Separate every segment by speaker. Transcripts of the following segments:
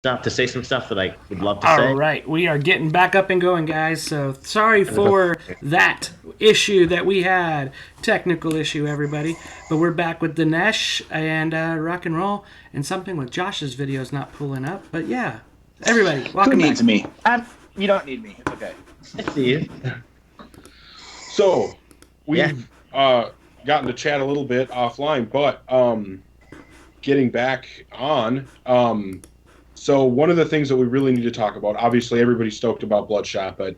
Speaker 1: stuff to say some stuff that I would love to
Speaker 2: All
Speaker 1: say.
Speaker 2: right, we are getting back up and going, guys. So sorry for that issue that we had, technical issue, everybody. But we're back with Dinesh and rock and roll, and something with Josh's videos not pulling up. But yeah, everybody,
Speaker 3: Who
Speaker 2: welcome back.
Speaker 3: needs me? You don't need me. It's okay.
Speaker 1: I see you.
Speaker 4: So we've gotten to chat a little bit offline, but getting back on. So one of the things that we really need to talk about, obviously everybody's stoked about Bloodshot, but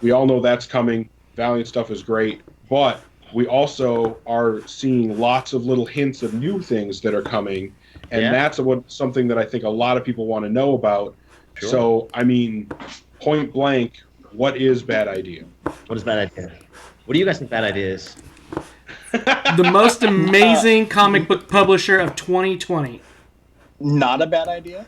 Speaker 4: we all know that's coming. Valiant stuff is great, but we also are seeing lots of little hints of new things that are coming, and that's something that I think a lot of people want to know about. Sure. So, I mean, point blank, what is Bad Idea?
Speaker 1: What is Bad Idea? What do you guys think Bad Idea is?
Speaker 2: The most amazing comic book publisher of 2020.
Speaker 3: Not a bad idea.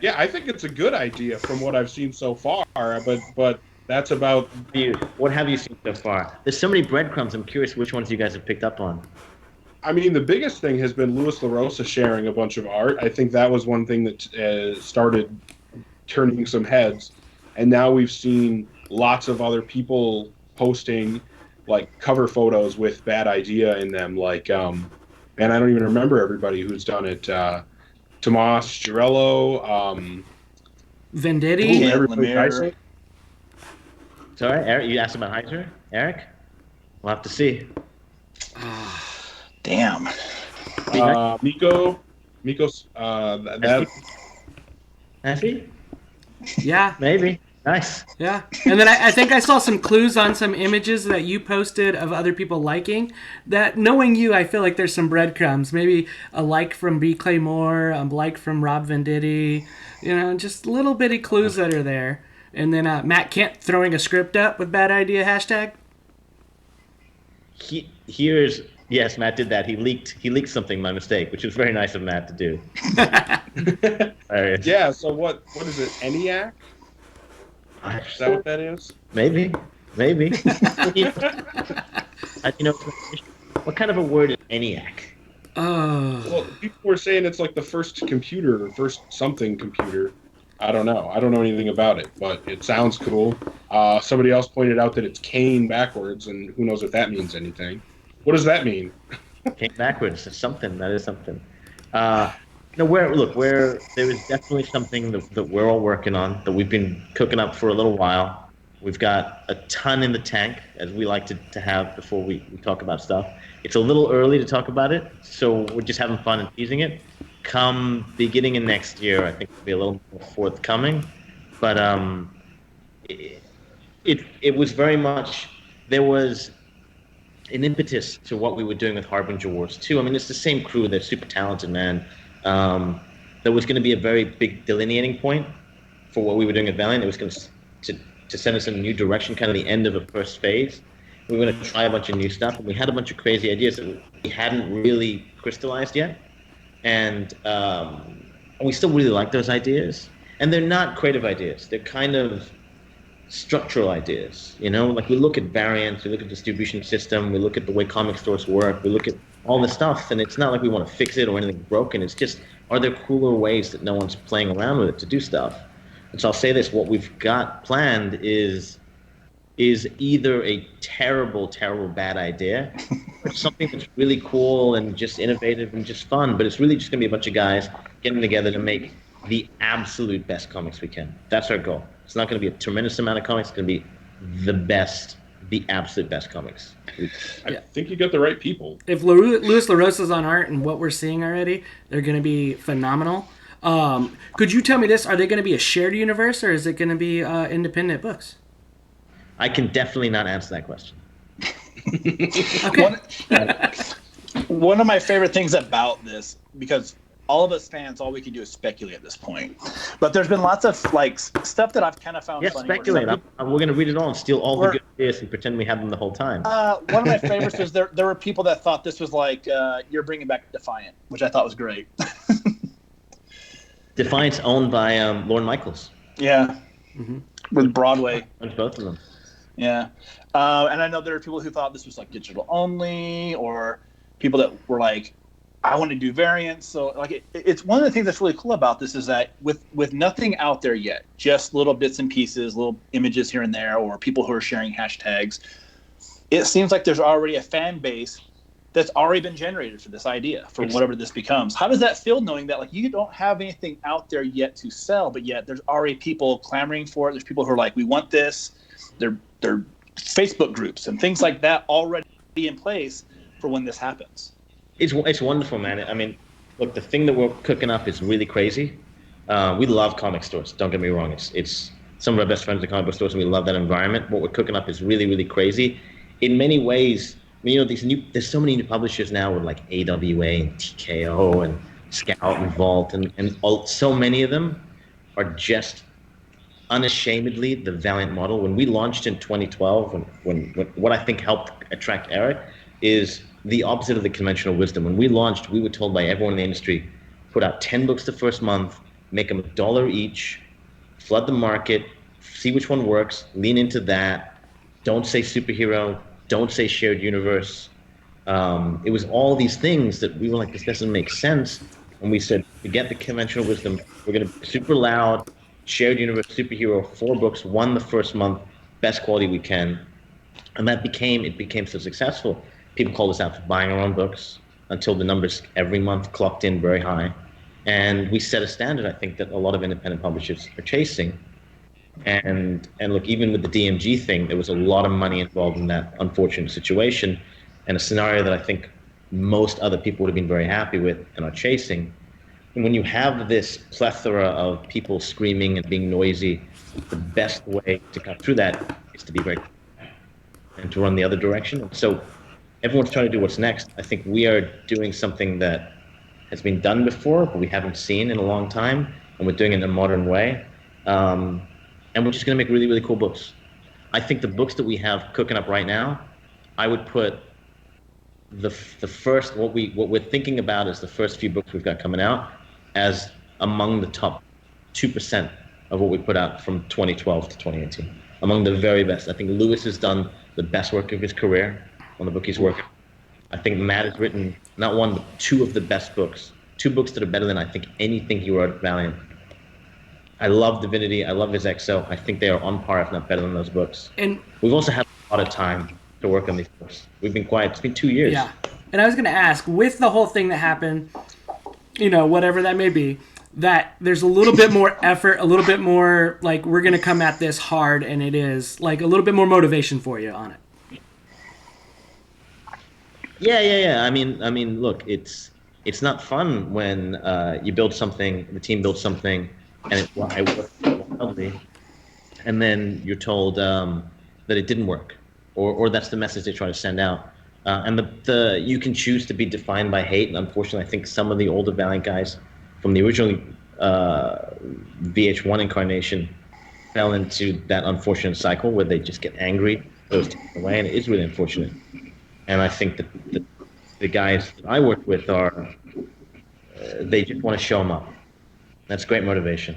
Speaker 4: Yeah, I think it's a good idea from what I've seen so far, but that's about
Speaker 1: you. What have you seen so far? There's so many breadcrumbs. I'm curious which ones you guys have picked up on.
Speaker 4: I mean, the biggest thing has been Louis LaRosa sharing a bunch of art. I think that was one thing that started turning some heads, and now we've seen lots of other people posting like cover photos with Bad Idea in them, like and I don't even remember everybody who's done it. Tomas Girello,
Speaker 2: Venditti,
Speaker 1: Sorry, Eric. You asked about Heiser, Eric. We'll have to see.
Speaker 3: Damn.
Speaker 4: Miko's that.
Speaker 1: Has he?
Speaker 2: Yeah.
Speaker 1: Maybe. Nice.
Speaker 2: Yeah. And then I think I saw some clues on some images that you posted of other people liking. That, knowing you, I feel like there's some breadcrumbs. Maybe a like from B. Claymore, a like from Rob Venditti. You know, just little bitty clues that are there. And then Matt Kent throwing a script up with Bad Idea hashtag.
Speaker 1: Yes, Matt did that. He leaked something by mistake, which was very nice of Matt to do.
Speaker 4: Yeah. So what is it? ENIAC? Is that what that is?
Speaker 1: Maybe. What kind of a word is ENIAC?
Speaker 4: Well, people were saying it's like the first computer, or first something computer. I don't know. I don't know anything about it, but it sounds cool. Somebody else pointed out that it's Kane backwards, and who knows if that means anything. What does that mean?
Speaker 1: Kane backwards. That's something. That is something. There is definitely something that we're all working on, that we've been cooking up for a little while. We've got a ton in the tank, as we like to have before we talk about stuff. It's a little early to talk about it, so we're just having fun and teasing it. Come beginning of next year, I think it'll be a little more forthcoming. But it was very much, there was an impetus to what we were doing with Harbinger Wars too. I mean, it's the same crew. They're super talented, man. There was going to be a very big delineating point for what we were doing at Valiant. It was going to send us in a new direction, kind of the end of the first phase. We were going to try a bunch of new stuff, and we had a bunch of crazy ideas that we hadn't really crystallized yet. And we still really like those ideas. And they're not creative ideas. They're kind of structural ideas, you know? Like, we look at variants, we look at distribution system, we look at the way comic stores work, we look at all this stuff, and it's not like we want to fix it or anything broken. It's just, are there cooler ways that no one's playing around with it to do stuff? And so I'll say this, what we've got planned is either a terrible, terrible bad idea, or something that's really cool and just innovative and just fun, but it's really just going to be a bunch of guys getting together to make the absolute best comics we can. That's our goal. It's not going to be a tremendous amount of comics. It's going to be the absolute best comics.
Speaker 4: I think you got the right people.
Speaker 2: If Louis LaRosa's on art and what we're seeing already, they're going to be phenomenal. Could you tell me this? Are they going to be a shared universe, or is it going to be independent books?
Speaker 1: I can definitely not answer that question.
Speaker 2: Okay.
Speaker 3: One of my favorite things about this, because all of us fans, all we can do is speculate at this point. But there's been lots of like stuff that I've kind of found funny.
Speaker 1: Speculate. We're going to read it all and steal all the good ideas and pretend we have them the whole time.
Speaker 3: One of my favorites was there were people that thought this was like you're bringing back Defiant, which I thought was great.
Speaker 1: Defiant's owned by Lorne Michaels.
Speaker 3: Yeah, with Broadway.
Speaker 1: Owns both of them.
Speaker 3: Yeah, and I know there are people who thought this was like digital only, or people that were like, I want to do variants. So like it's one of the things that's really cool about this is that with nothing out there yet, just little bits and pieces, little images here and there, or people who are sharing hashtags, it seems like there's already a fan base that's already been generated for this idea, for whatever this becomes. How does that feel, knowing that like you don't have anything out there yet to sell, but yet there's already people clamoring for it? There's people who are like, we want this. They're Facebook groups and things like that already in place for when this happens.
Speaker 1: It's wonderful, man. I mean, look, the thing that we're cooking up is really crazy. We love comic stores. Don't get me wrong. It's some of our best friends in comic book stores, and we love that environment. What we're cooking up is really, really crazy. In many ways, I mean, there's so many new publishers now with like AWA and TKO and Scout and Vault, and so many of them are just unashamedly the Valiant model. When we launched in 2012, when what I think helped attract Eric is the opposite of the conventional wisdom. When we launched, we were told by everyone in the industry, put out 10 books the first month, make them $1 each, flood the market, see which one works, lean into that, don't say superhero, don't say shared universe. It was all these things that we were like, this doesn't make sense. And we said, forget the conventional wisdom. We're going to be super loud, shared universe, superhero, 4 books, 1 the first month, best quality we can. And it became so successful. People called us out for buying our own books until the numbers every month clocked in very high. And we set a standard, I think, that a lot of independent publishers are chasing. And look, even with the DMG thing, there was a lot of money involved in that unfortunate situation, and a scenario that I think most other people would have been very happy with and are chasing. And when you have this plethora of people screaming and being noisy, the best way to cut through that is to be very and to run the other direction. And so everyone's trying to do what's next. I think we are doing something that has been done before, but we haven't seen in a long time, and we're doing it in a modern way. And we're just going to make really, really cool books. I think the books that we have cooking up right now, I would put the first, what we're thinking about is the first few books we've got coming out as among the top 2% of what we put out from 2012 to 2018. Among the very best. I think Lewis has done the best work of his career on the book he's working. I think Matt has written not one, but 2 of the best books. 2 books that are better than I think anything he wrote at Valiant. I love Divinity. I love his XO. I think they are on par, if not better than those books. And we've also had a lot of time to work on these books. We've been quiet. It's been 2 years.
Speaker 2: Yeah. And I was going to ask, with the whole thing that happened, whatever that may be, that there's a little bit more effort, a little bit more, like, we're going to come at this hard, and it is, like, a little bit more motivation for you on it.
Speaker 1: Yeah. I mean, look, it's not fun when you build something, the team builds something, and it works wildly, and then you're told that it didn't work, or that's the message they try to send out. And you can choose to be defined by hate, and unfortunately, I think some of the older Valiant guys from the original VH1 incarnation fell into that unfortunate cycle where they just get angry, goes taken away, and it is really unfortunate. And I think that the guys that I work with they just want to show them up. That's great motivation.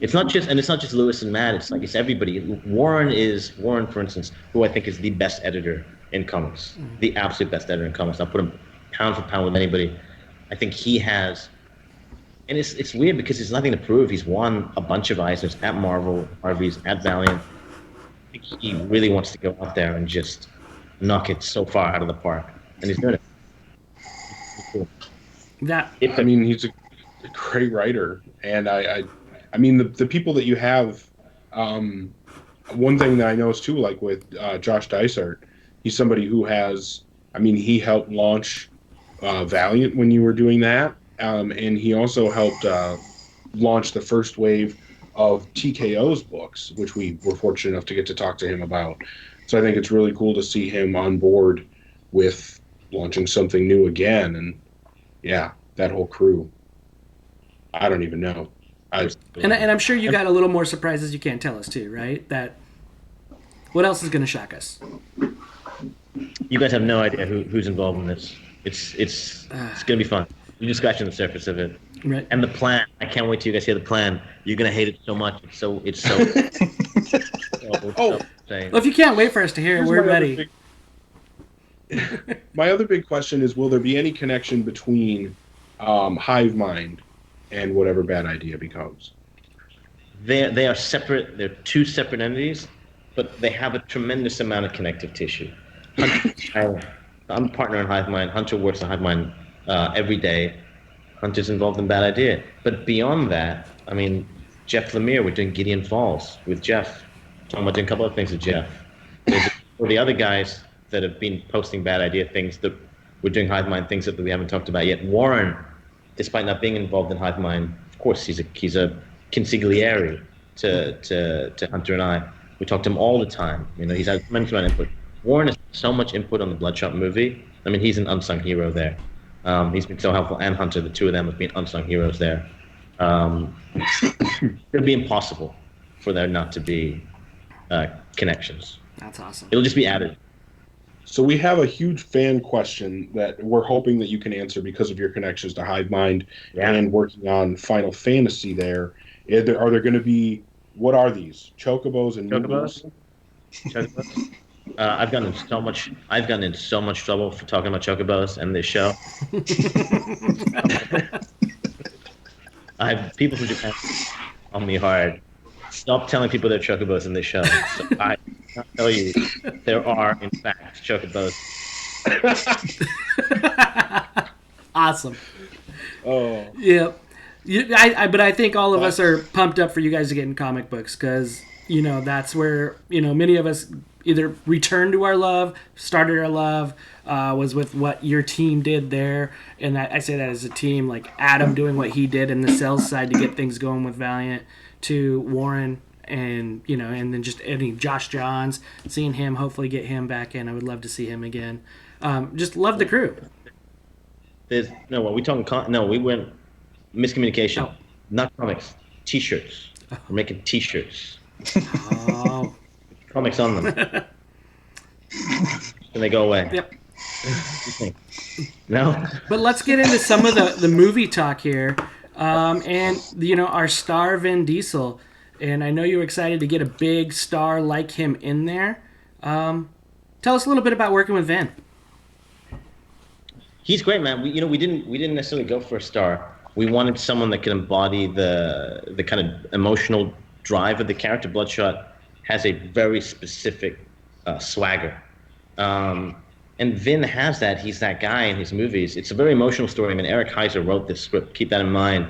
Speaker 1: It's not just Lewis and Matt. It's everybody. Warren, for instance, who I think is the best editor in comics, the absolute best editor in comics. I'll put him pound for pound with anybody. I think he has, and it's weird because there's nothing to prove. He's won a bunch of Eisners at Marvel, Harvey's, at Valiant. I think he really wants to go out there and just knock it so far out of the park, and he's doing it. Cool.
Speaker 4: He's a great writer, and I mean the people that you have. One thing that I know is too, like with Josh Dysart, he's somebody who has. He helped launch Valiant when you were doing that, and he also helped launch the first wave of TKO's books, which we were fortunate enough to get to talk to him about. So I think it's really cool to see him on board with launching something new again, and yeah, that whole crew. I don't even know.
Speaker 2: And I'm sure you got a little more surprises you can't tell us too, right? That what else is going to shock us?
Speaker 1: You guys have no idea who's involved in this. It's going to be fun. You're just scratching the surface of it.
Speaker 2: Right.
Speaker 1: And the plan, I can't wait till you guys hear the plan. You're going to hate it so much. It's so
Speaker 2: well, if you can't wait for us to hear it, we're ready.
Speaker 4: My other big question is, will there be any connection between Hive Mind and whatever Bad Idea becomes?
Speaker 1: They are separate. They're two separate entities, but they have a tremendous amount of connective tissue. I'm a partner in Hive Mind. Hunter works in Hive Mind every day. Hunter's involved in Bad Idea. But beyond that, I mean, Jeff Lemire, we're doing Gideon Falls with Jeff. Talking about doing a couple of things with Jeff. Or the other guys that have been posting Bad Idea things that we're doing Hive Mind things that we haven't talked about yet. Warren, despite not being involved in Hive Mind, of course, he's a consigliere to Hunter and I. We talk to him all the time. You know, he's had tremendous amount of input. Warren has so much input on the Bloodshot movie. I mean, he's an unsung hero there. He's been so helpful, and Hunter, the two of them have been unsung heroes there. It'll be impossible for there not to be connections.
Speaker 2: That's awesome.
Speaker 1: It'll just be added.
Speaker 4: So we have a huge fan question that we're hoping that you can answer because of your connections to Hive Mind and working on Final Fantasy there. Are there going to be, what are these? Chocobos and
Speaker 1: Chocobos? I've gotten in so much trouble for talking about chocobos and this show. I have people from Japan on me hard. Stop telling people they're chocobos in this show. So I cannot tell you there are in fact chocobos.
Speaker 2: Awesome.
Speaker 4: Oh.
Speaker 2: Yep. But I think all of us are pumped up for you guys to get in comic books because, you know, that's where, you know, many of us either returned to our love, started our love, was with what your team did there. And I say that as a team, like Adam doing what he did in the sales side to get things going with Valiant, to Warren and, you know, and then just adding Josh Johns, seeing him, hopefully get him back in. I would love to see him again. Just love the crew.
Speaker 1: We went miscommunication.
Speaker 2: Oh.
Speaker 1: Not comics, T-shirts. We're making T-shirts.
Speaker 2: Oh.
Speaker 1: Comics on them. And they go away.
Speaker 2: Yep.
Speaker 1: No?
Speaker 2: But let's get into some of the movie talk here. And, you know, our star Vin Diesel. And I know you were excited to get a big star like him in there. Tell us a little bit about working with Vin.
Speaker 1: He's great, man. We didn't necessarily go for a star. We wanted someone that could embody the kind of emotional drive of the character. Bloodshot has a very specific swagger. And Vin has that. He's that guy in his movies. It's a very emotional story. I mean, Eric Heiser wrote this script. Keep that in mind.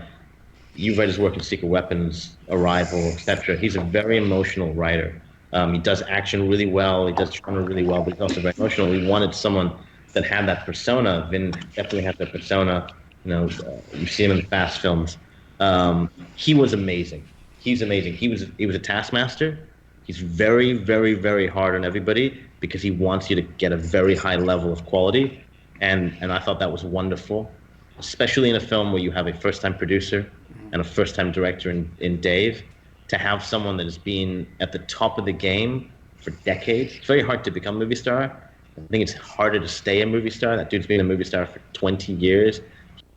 Speaker 1: You've read his work in Secret Weapons, Arrival, etc. He's a very emotional writer. He does action really well. He does drama really well, but he's also very emotional. We wanted someone that had that persona. Vin definitely has that persona. You know, you see him in the Fast films. He was amazing. He's amazing. He was a taskmaster. He's very, very, very hard on everybody because he wants you to get a very high level of quality. And I thought that was wonderful, especially in a film where you have a first-time producer and a first-time director in Dave, to have someone that has been at the top of the game for decades. It's very hard to become a movie star. I think it's harder to stay a movie star. That dude's been a movie star for 20 years.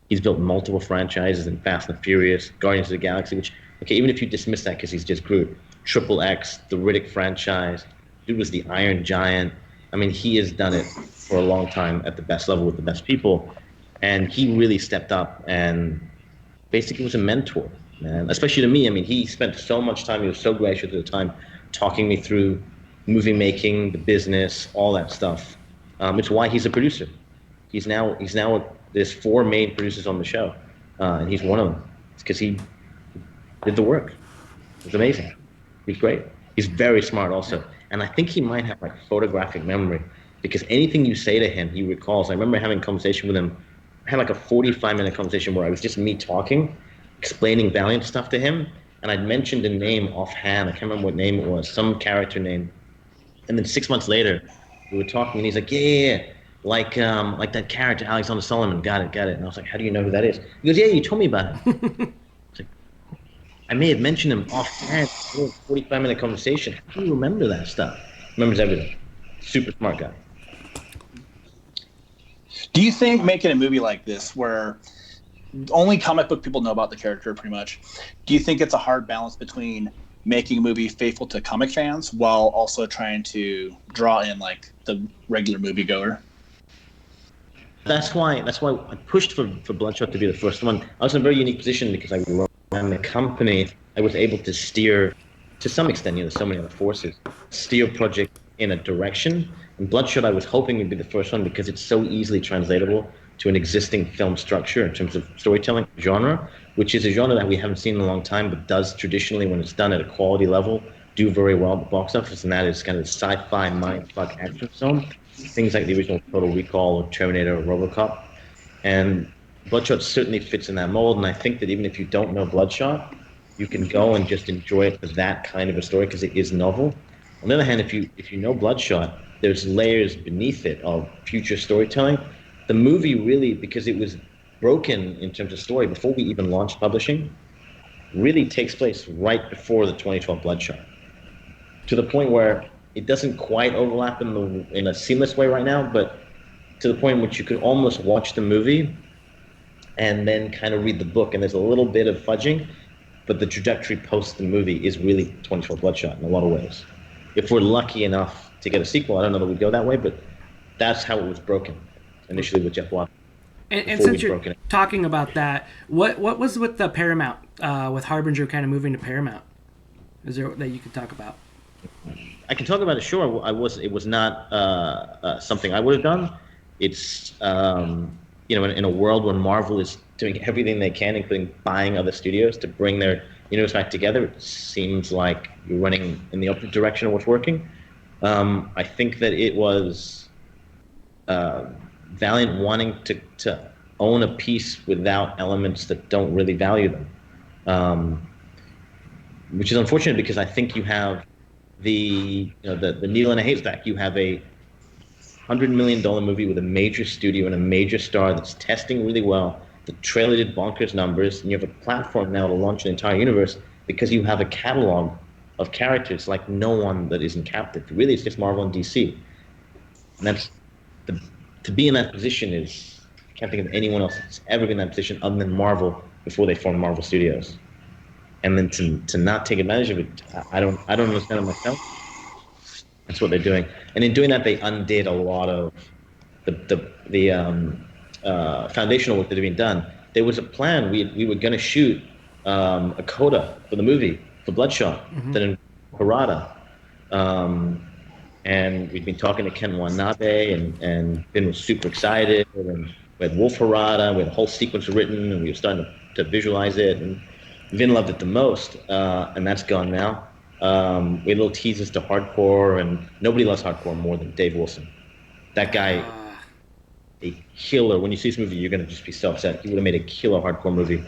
Speaker 1: He's built multiple franchises in Fast and Furious, Guardians of the Galaxy, which, okay, even if you dismiss that because he's just Groot, Triple X, the Riddick franchise, dude was the Iron Giant. I mean, he has done it for a long time at the best level with the best people. And he really stepped up and basically was a mentor, man, especially to me. I mean, he spent so much time, he was so gracious at the time, talking me through movie making, the business, all that stuff. It's why he's a producer. He's now there's 4 main producers on the show, and he's one of them. It's because he did the work. It was amazing. He's great. He's very smart also. And I think he might have like photographic memory because anything you say to him, he recalls. I remember having a conversation with him. I had like a 45-minute conversation where I was just me talking, explaining Valiant stuff to him. And I'd mentioned a name offhand. I can't remember what name it was, some character name. And then 6 months later, we were talking and he's like, yeah. Like that character, Alexander Solomon. Got it. And I was like, how do you know who that is? He goes, yeah, you told me about it. I may have mentioned him offhand. 45-minute conversation. How do you remember that stuff? Remembers everything. Super smart guy.
Speaker 3: Do you think making a movie like this, where only comic book people know about the character pretty much, do you think it's a hard balance between making a movie faithful to comic fans while also trying to draw in like the regular moviegoer?
Speaker 1: that's why I pushed for Bloodshot to be the first one. I was in a very unique position because I ran the company. I was able to steer, to some extent, so many other forces, steer project in a direction. And Bloodshot, I was hoping would be the first one because it's so easily translatable to an existing film structure in terms of storytelling genre, which is a genre that we haven't seen in a long time, but does traditionally, when it's done at a quality level, do very well at the box office, and that is kind of sci-fi mindfuck action film. Things like the original Total Recall or Terminator or RoboCop. And Bloodshot certainly fits in that mold, and I think that even if you don't know Bloodshot, you can go and just enjoy it for that kind of a story because it is novel. On the other hand, if you know Bloodshot, there's layers beneath it of future storytelling. The movie really, because it was broken in terms of story before we even launched publishing, really takes place right before the 2012 Bloodshot, to the point where it doesn't quite overlap in a seamless way right now, but to the point in which you could almost watch the movie and then kind of read the book, and there's a little bit of fudging, but the trajectory post the movie is really 2012 Bloodshot in a lot of ways. If we're lucky enough to get a sequel, I don't know that we'd go that way, but that's how it was broken initially with Jeff Watson.
Speaker 2: And since you're talking about that, what was with the Paramount, with Harbinger kind of moving to Paramount? Is there that you could talk about?
Speaker 1: I can talk about it, sure. It was not something I would have done. It's in a world where Marvel is doing everything they can, including buying other studios to bring their universe back together, it seems like you're running in the opposite direction of what's working. I think that it was Valiant wanting to own a piece without elements that don't really value them, which is unfortunate because I think you have the needle in a haystack. You have a $100 million movie with a major studio and a major star that's testing really well. The trailer did bonkers numbers, and you have a platform now to launch an entire universe because you have a catalog of characters like no one that isn't captive. Really, it's just Marvel and DC. And that's to be in that position is, I can't think of anyone else that's ever been in that position other than Marvel before they formed Marvel Studios. And then to not take advantage of it, I don't understand it myself. That's what they're doing, and in doing that, they undid a lot of the foundational work that had been done. There was a plan. We were going to shoot a coda for the movie for Bloodshot, that in Harada, and we'd been talking to Ken Watanabe, and Ben was super excited, and we had Wolf Harada, we had a whole sequence written, and we were starting to visualize it, and Vin loved it the most, and that's gone now. We had little teases to hardcore, and nobody loves hardcore more than Dave Wilson. That guy, a killer. When you see this movie, you're going to just be so upset. He would have made a killer hardcore movie.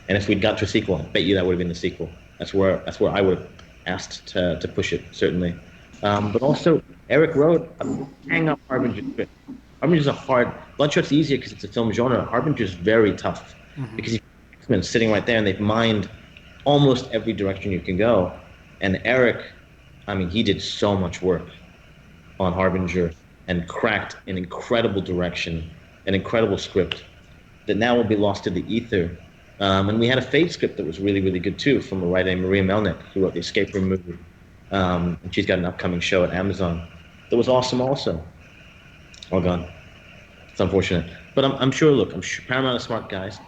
Speaker 1: And if we'd got to a sequel, I bet you that would have been the sequel. That's where I would have asked to push it, certainly. But also, Eric wrote a hang-up Harbinger script. Harbinger's a hard... Bloodshot's easier because it's a film genre. Harbinger's very tough because you've got X-Men sitting right there, and they've mined almost every direction you can go. And Eric, I mean, he did so much work on Harbinger and cracked an incredible direction, an incredible script that now will be lost to the ether. And we had a Fate script that was really, really good too, from a writer named Maria Melnick, who wrote the Escape Room movie. And she's got an upcoming show at Amazon that was awesome also. All gone. It's unfortunate. But I'm sure, look, Paramount are smart guys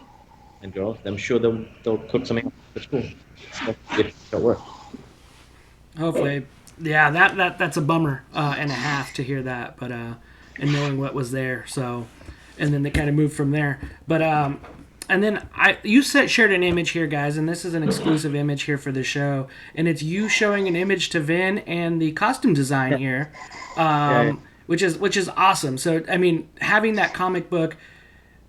Speaker 1: and girls. I'm sure they'll cook something up that's cool. If it'll work.
Speaker 2: Hopefully, yeah. That's a bummer and a half to hear that, but and knowing what was there, so, and then they kind of moved from there. But and then you shared an image here, guys, and this is an exclusive image here for the show, and it's you showing an image to Vin and the costume design here, which is awesome. So I mean, having that comic book,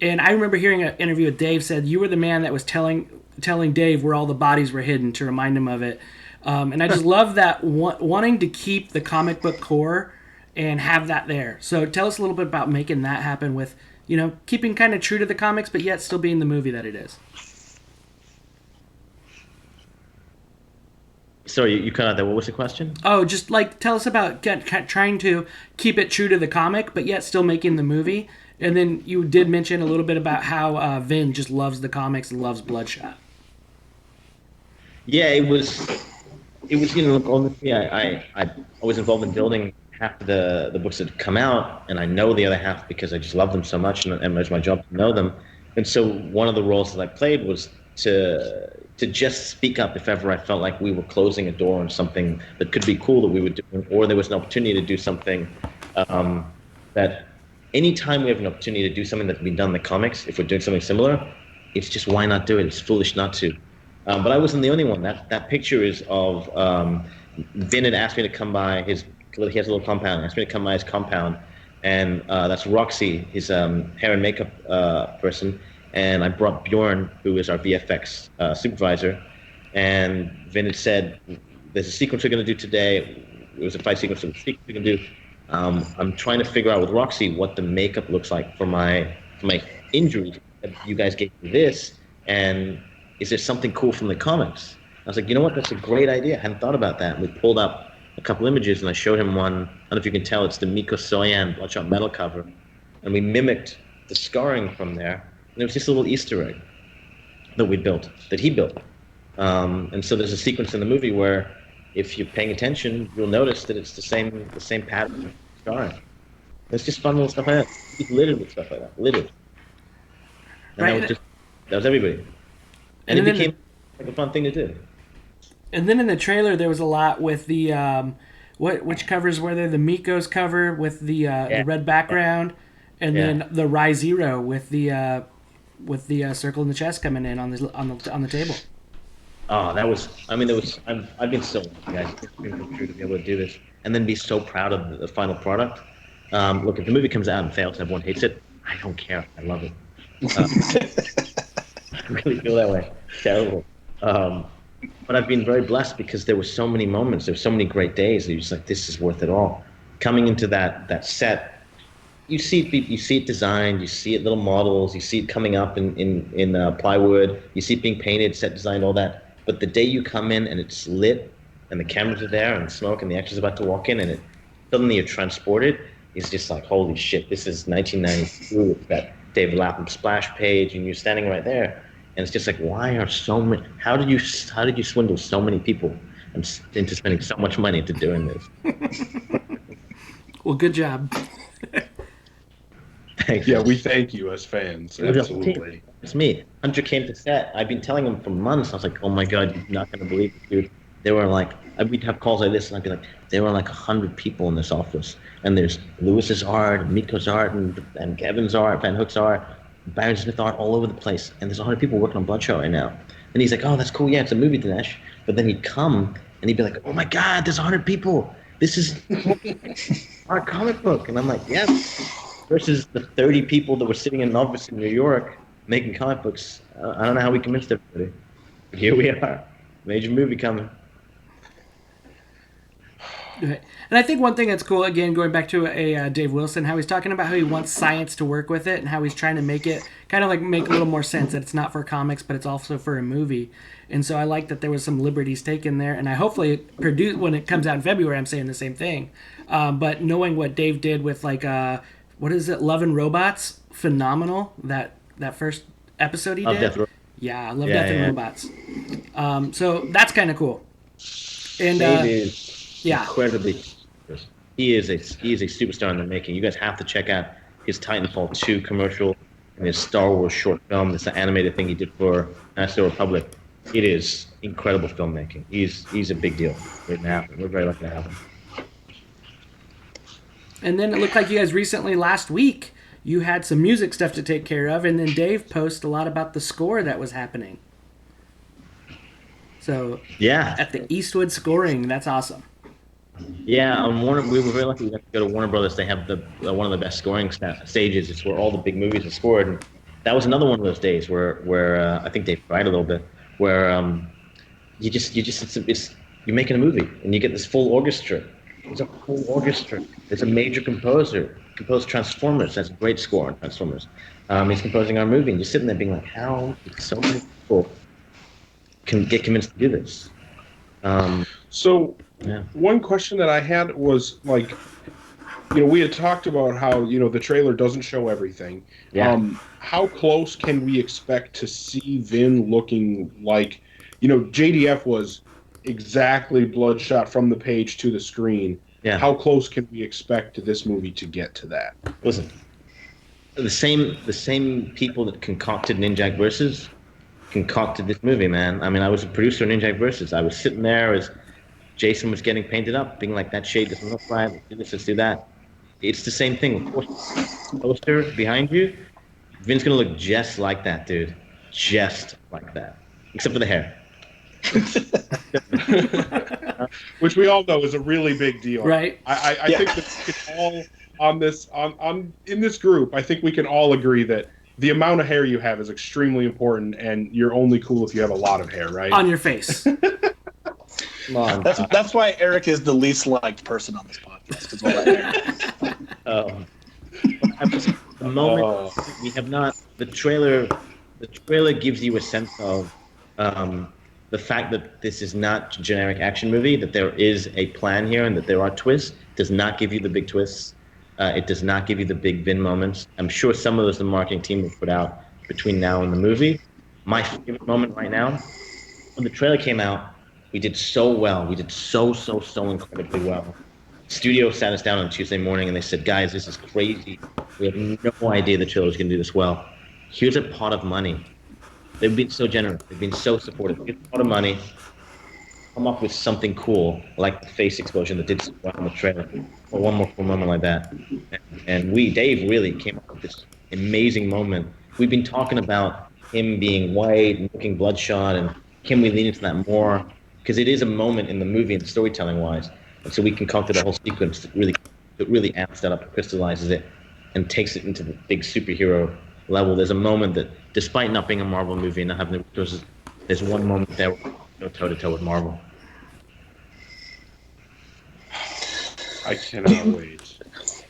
Speaker 2: and I remember hearing an interview with Dave said you were the man that was telling Dave where all the bodies were hidden to remind him of it. And I just love that wanting to keep the comic book core and have that there. So tell us a little bit about making that happen with, keeping kind of true to the comics, but yet still being the movie that it is.
Speaker 1: Sorry, you cut out there. What was the question?
Speaker 2: Oh, just tell us about trying to keep it true to the comic, but yet still making the movie. And then you did mention a little bit about how Vin just loves the comics and loves Bloodshot.
Speaker 1: Yeah, it was, look, honestly, I was involved in building half of the books that come out, and I know the other half because I just love them so much, and it's my job to know them. And so one of the roles that I played was to just speak up if ever I felt like we were closing a door on something that could be cool that we were doing, or there was an opportunity to do something that anytime we have an opportunity to do something that's been done in the comics, if we're doing something similar, it's just why not do it? It's foolish not to. But I wasn't the only one. That picture is of Vin had asked me to come by his. He has a little compound. He asked me to come by his compound, and that's Roxy, his hair and makeup person. And I brought Bjorn, who is our VFX supervisor. And Vin had said, "There's a sequence we're going to do today. It was a fight sequence. So the sequence we're going to do. I'm trying to figure out with Roxy what the makeup looks like for my injuries. You guys gave me this, and is there something cool from the comics?" I was like, you know what? That's a great idea. I hadn't thought about that. And we pulled up a couple images, and I showed him one. I don't know if you can tell. It's the Miko Soyan Bloodshot metal cover, and we mimicked the scarring from there. And it was just a little Easter egg that he built. And so there's a sequence in the movie where, if you're paying attention, you'll notice that it's the same pattern of scarring. It's just fun little stuff like that. It's littered with stuff like that. Littered. And
Speaker 2: Right.
Speaker 1: that was everybody. And it became like a fun thing to do.
Speaker 2: And then in the trailer, there was a lot with the which covers were there? The Miko's cover with the red background, and then the Rai Zero with the circle in the chest coming in on the table.
Speaker 1: Oh, that was. I mean, there was. I've been so lucky, guys. It's been a true to be able to do this, and then be so proud of the final product. Look, if the movie comes out and fails, and everyone hates it, I don't care. I love it. I really feel that way. Terrible. But I've been very blessed because there were so many moments, there were so many great days that you're just like, this is worth it all. Coming into that set, you see it designed, you see it little models, you see it coming up in plywood, you see it being painted, set designed, all that. But the day you come in and it's lit and the cameras are there and the smoke and the actor's about to walk in and suddenly you're transported, it's just like, holy shit, this is 1992. It's that David Lapham splash page and you're standing right there. And it's just like, why are so many? How did you swindle so many people into spending so much money into doing this?
Speaker 2: Well, good job.
Speaker 1: Thanks.
Speaker 4: Yeah, we thank you as fans. Absolutely.
Speaker 1: It's me. Hunter came to set. I've been telling him for months. I was like, oh my god, you're not gonna believe it, dude. They were like, we'd have calls like this, and I'd be like, there were like 100 people in this office, and there's Lewis's art, and Miko's art, and Kevin's art, Van Hook's art. Baron Smith art all over the place, and there's 100 people working on Bloodshot right now. And he's like, oh, that's cool, yeah, it's a movie, Dinesh. But then he'd come, and he'd be like, oh my god, there's 100 people. This is our comic book. And I'm like, yes. Versus the 30 people that were sitting in an office in New York making comic books. I don't know how we convinced everybody. But here we are. Major movie coming.
Speaker 2: Right. And I think one thing that's cool, again, going back to Dave Wilson, how he's talking about how he wants science to work with it and how he's trying to make it kind of like make a little more sense that it's not for comics, but it's also for a movie. And so I like that there was some liberties taken there. And I hopefully produce when it comes out in February, I'm saying the same thing. But knowing what Dave did with like, what is it, Love and Robots? Phenomenal. That first episode he did. Yeah, Love, Death, and Robots. So that's kind of cool. And
Speaker 1: Dave is incredibly. He is a superstar in the making. You guys have to check out his Titanfall 2 commercial and his Star Wars short film. This animated thing he did for Knights of the Republic. It is incredible filmmaking. He's a big deal right now. We're very lucky to have him.
Speaker 2: And then it looked like you guys recently, last week, you had some music stuff to take care of, and then Dave posted a lot about the score that was happening. So at the Eastwood Scoring, that's awesome.
Speaker 1: Yeah, on Warner, we were very lucky. We got to go to Warner Brothers. They have one of the best scoring stages. It's where all the big movies are scored. And that was another one of those days where I think Dave cried a little bit. Where you're making a movie and you get this full orchestra. It's a full orchestra. There's a major composer. Composed Transformers. That's a great score on Transformers. He's composing our movie, and you're sitting there being like, how did so many people can get convinced to do this?
Speaker 4: One question that I had was like, we had talked about how the trailer doesn't show everything. How close can we expect to see Vin looking like? JDF was exactly Bloodshot from the page to the screen.
Speaker 1: Yeah.
Speaker 4: How close can we expect this movie to get to that?
Speaker 1: Listen, the same people that concocted Ninjak Versus concocted this movie, man. I mean, I was a producer in Ninjak Versus. I was sitting there as Jason was getting painted up, being like, that shade doesn't look right. Let's do this, let's do that. It's the same thing. Of course, poster behind you, Vin's gonna look just like that, dude. Just like that, except for the hair.
Speaker 4: Which we all know is a really big deal.
Speaker 2: Right.
Speaker 4: I think that we can all on this in this group, I think we can all agree that the amount of hair you have is extremely important, and you're only cool if you have a lot of hair, right?
Speaker 2: On your face.
Speaker 1: Come on.
Speaker 3: That's why Eric is the least liked person on this podcast. Is all that hair.
Speaker 1: The moment we have not, the trailer gives you a sense of the fact that this is not a generic action movie, that there is a plan here and that there are twists. It does not give you the big twists. It does not give you the big Vin moments. I'm sure some of those the marketing team will put out between now and the movie. My favorite moment right now, when the trailer came out, we did so well. We did so incredibly well. Studio sat us down on Tuesday morning and they said, guys, this is crazy. We have no idea the trailer was going to do this well. Here's a pot of money. They've been so generous. They've been so supportive. Here's a pot of money. Come up with something cool, like the face explosion that did so well in the trailer, or one more cool moment like that. And Dave really came up with this amazing moment. We've been talking about him being white and looking bloodshot, and can we lean into that more? Because it is a moment in the movie and storytelling-wise. And so we concocted a whole sequence that really amps that up, crystallizes it, and takes it into the big superhero level. There's a moment that, despite not being a Marvel movie and not having the resources, there's one moment there where we go toe-to-toe with Marvel.
Speaker 4: I cannot wait.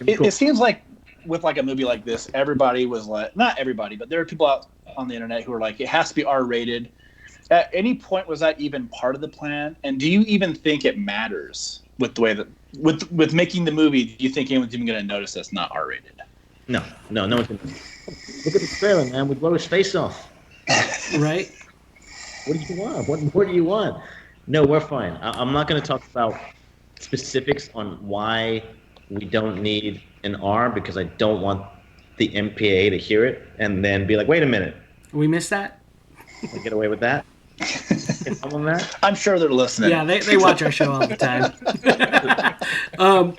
Speaker 3: It seems like with like a movie like this, everybody was like, not everybody, but there are people out on the internet who are like, it has to be R-rated. At any point, was that even part of the plan? And do you even think it matters with the way that with making the movie? Do you think anyone's even going to notice that's not R-rated?
Speaker 1: No one's going to. Look at the trailer, man. We blow his face off.
Speaker 2: Right?
Speaker 1: What do you want? What more do you want? No, we're fine. I'm not going to talk about specifics on why we don't need an R, because I don't want the MPAA to hear it and then be like, wait a minute.
Speaker 2: We missed that?
Speaker 1: Can I get away with that? On that?
Speaker 3: I'm sure they're listening.
Speaker 2: Yeah, they watch our show all the time.
Speaker 1: I'll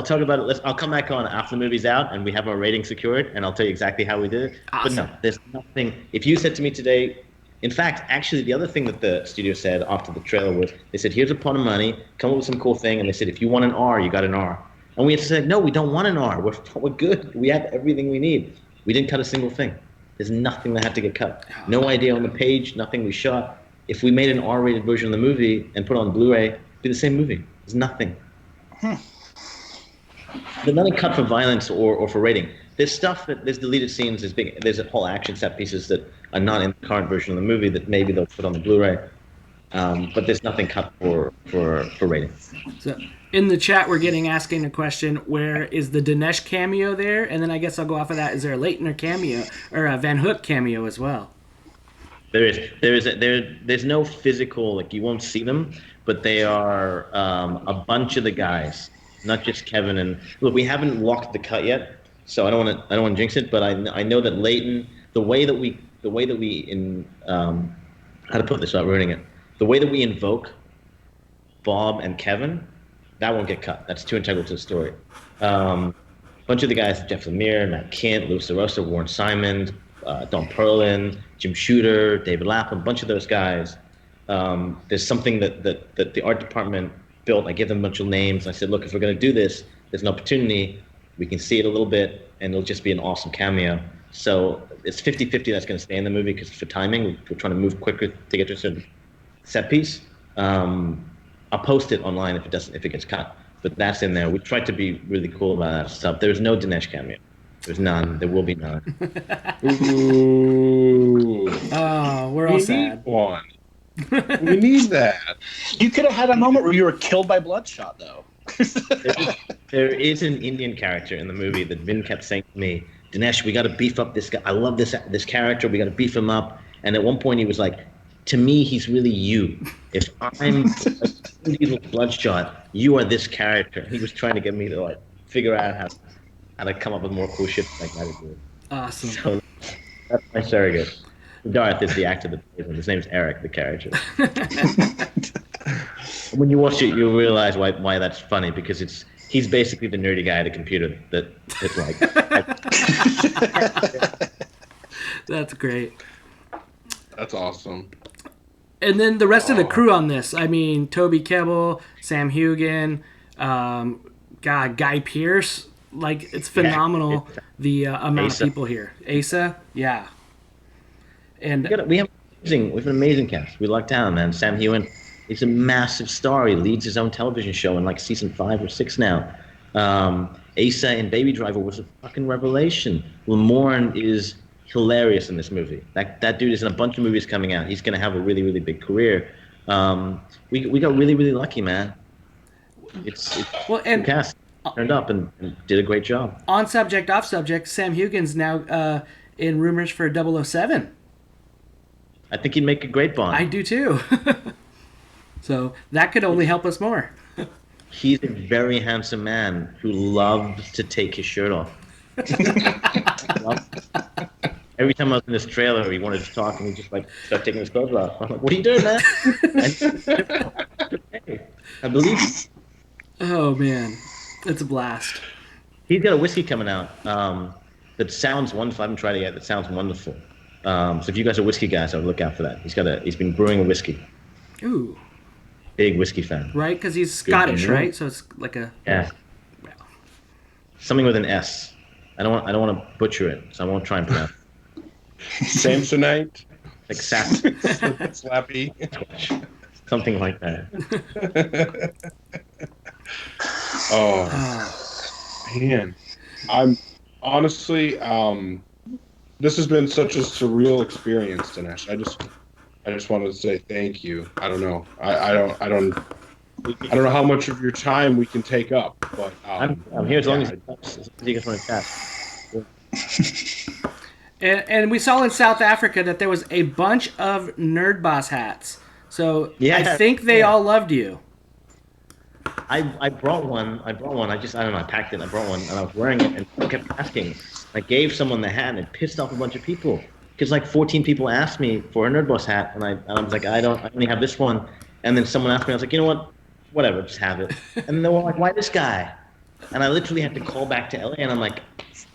Speaker 1: talk about it. I'll come back on after the movie's out and we have our rating secured, and I'll tell you exactly how we did it.
Speaker 2: Awesome.
Speaker 1: But no, there's nothing. If you said to me today, in fact, actually, the other thing that the studio said after the trailer was, they said, here's a pot of money, come up with some cool thing, and they said, if you want an R, you got an R. And we had to say, no, we don't want an R. We're good. We have everything we need. We didn't cut a single thing. There's nothing that had to get cut. No idea on the page, nothing we shot. If we made an R-rated version of the movie and put it on Blu-ray, it'd be the same movie. There's nothing. There's nothing cut for violence or for rating. There's stuff there's deleted scenes, there's a whole action set pieces that are not in the current version of the movie that maybe they'll put on the Blu-ray. But there's nothing cut for rating.
Speaker 2: So in the chat, we're asking a question: where is the Dinesh cameo there? And then I guess I'll go off of that. Is there a Leitner cameo or a Van Hook cameo as well? There's no physical, like, you won't see them, but they are a bunch of the guys, not just Kevin. And look, we haven't locked the cut yet, so I don't want to jinx it. But I know that Leighton, the way that we how to put this without ruining it, the way that we invoke Bob and Kevin, that won't get cut. That's too integral to the story. A bunch of the guys, Jeff Lemire, Matt Kint, Louis DeRosa, Warren Simon, Don Perlin, Jim Shooter, David Lapham, a bunch of those guys. There's something that the art department built. I gave them a bunch of names. I said, look, if we're going to do this, there's an opportunity. We can see it a little bit, and it'll just be an awesome cameo. So it's 50-50 that's going to stay in the movie because for timing, we're trying to move quicker to get to a certain set piece. I'll post it online if it gets cut, but that's in there. We tried to be really cool about that stuff. There's no Dinesh cameo. There's none. There will be none.
Speaker 4: Ooh.
Speaker 2: Oh, we're all sad.
Speaker 4: We need one. We need that.
Speaker 3: You could have had a moment where you were killed by Bloodshot, though.
Speaker 1: There is an Indian character in the movie that Vin kept saying to me, Dinesh, we got to beef up this guy. I love this character. We got to beef him up. And at one point he was like, to me, he's really you. If I'm Bloodshot, you are this character. He was trying to get me to like figure out how to come up with more cool shit like that.
Speaker 2: Awesome.
Speaker 1: So that's my surrogate. Darth is the actor that plays him. His name's Eric, the character. When you watch it, you'll realize why that's funny, because he's basically the nerdy guy at a computer that's like.
Speaker 2: That's great.
Speaker 4: That's awesome.
Speaker 2: And then the rest of the crew on this. I mean, Toby Kebbell, Sam Hugan, Guy Pearce. Like, it's phenomenal, the amount
Speaker 1: Asa.
Speaker 2: of people here. Asa, yeah. And
Speaker 1: we have an amazing cast. We lucked out, man. Sam Heughan, he's a massive star. He leads his own television show in like season 5 or 6 now. Asa in Baby Driver was a fucking revelation. Lamorne is hilarious in this movie. That dude is in a bunch of movies coming out. He's going to have a really, really big career. We got really, really lucky, man. It's the cast turned up and did a great job.
Speaker 2: On subject, off subject, Sam Hugan's now in rumors for 007.
Speaker 1: I think he'd make a great Bond.
Speaker 2: I do too. So that could only help us more.
Speaker 1: He's a very handsome man who loves to take his shirt off. Every time I was in this trailer, he wanted to talk, and he just like started taking his clothes off. I'm like, "What are you doing, man?" I believe you.
Speaker 2: Oh man, it's a blast.
Speaker 1: He's got a whiskey coming out that sounds wonderful. I haven't tried it yet. That sounds wonderful. So if you guys are whiskey guys, I would look out for that. He's been brewing a whiskey.
Speaker 2: Ooh.
Speaker 1: Big whiskey fan.
Speaker 2: Right, because he's Scottish, right? So it's like a
Speaker 1: something with an S. I don't want to butcher it, so I won't try and pronounce it.
Speaker 4: Samsonite,
Speaker 1: Like sap.
Speaker 4: Slappy,
Speaker 1: Something like that.
Speaker 4: Man, I'm honestly, this has been such a surreal experience, Dinesh. I just wanted to say thank you. I don't know. I don't know how much of your time we can take up, but
Speaker 1: I'm here as long as you guys want to chat.
Speaker 2: And we saw in South Africa that there was a bunch of Nerd Boss hats. So I think they all loved you.
Speaker 1: I brought one. I don't know. I packed it. I brought one, and I was wearing it, and I kept asking. I gave someone the hat, and it pissed off a bunch of people. Because like 14 people asked me for a Nerd Boss hat, and I was like, I only have this one. And then someone asked me, I was like, you know what? Whatever, just have it. And they were like, why this guy? And I literally had to call back to LA, and I'm like,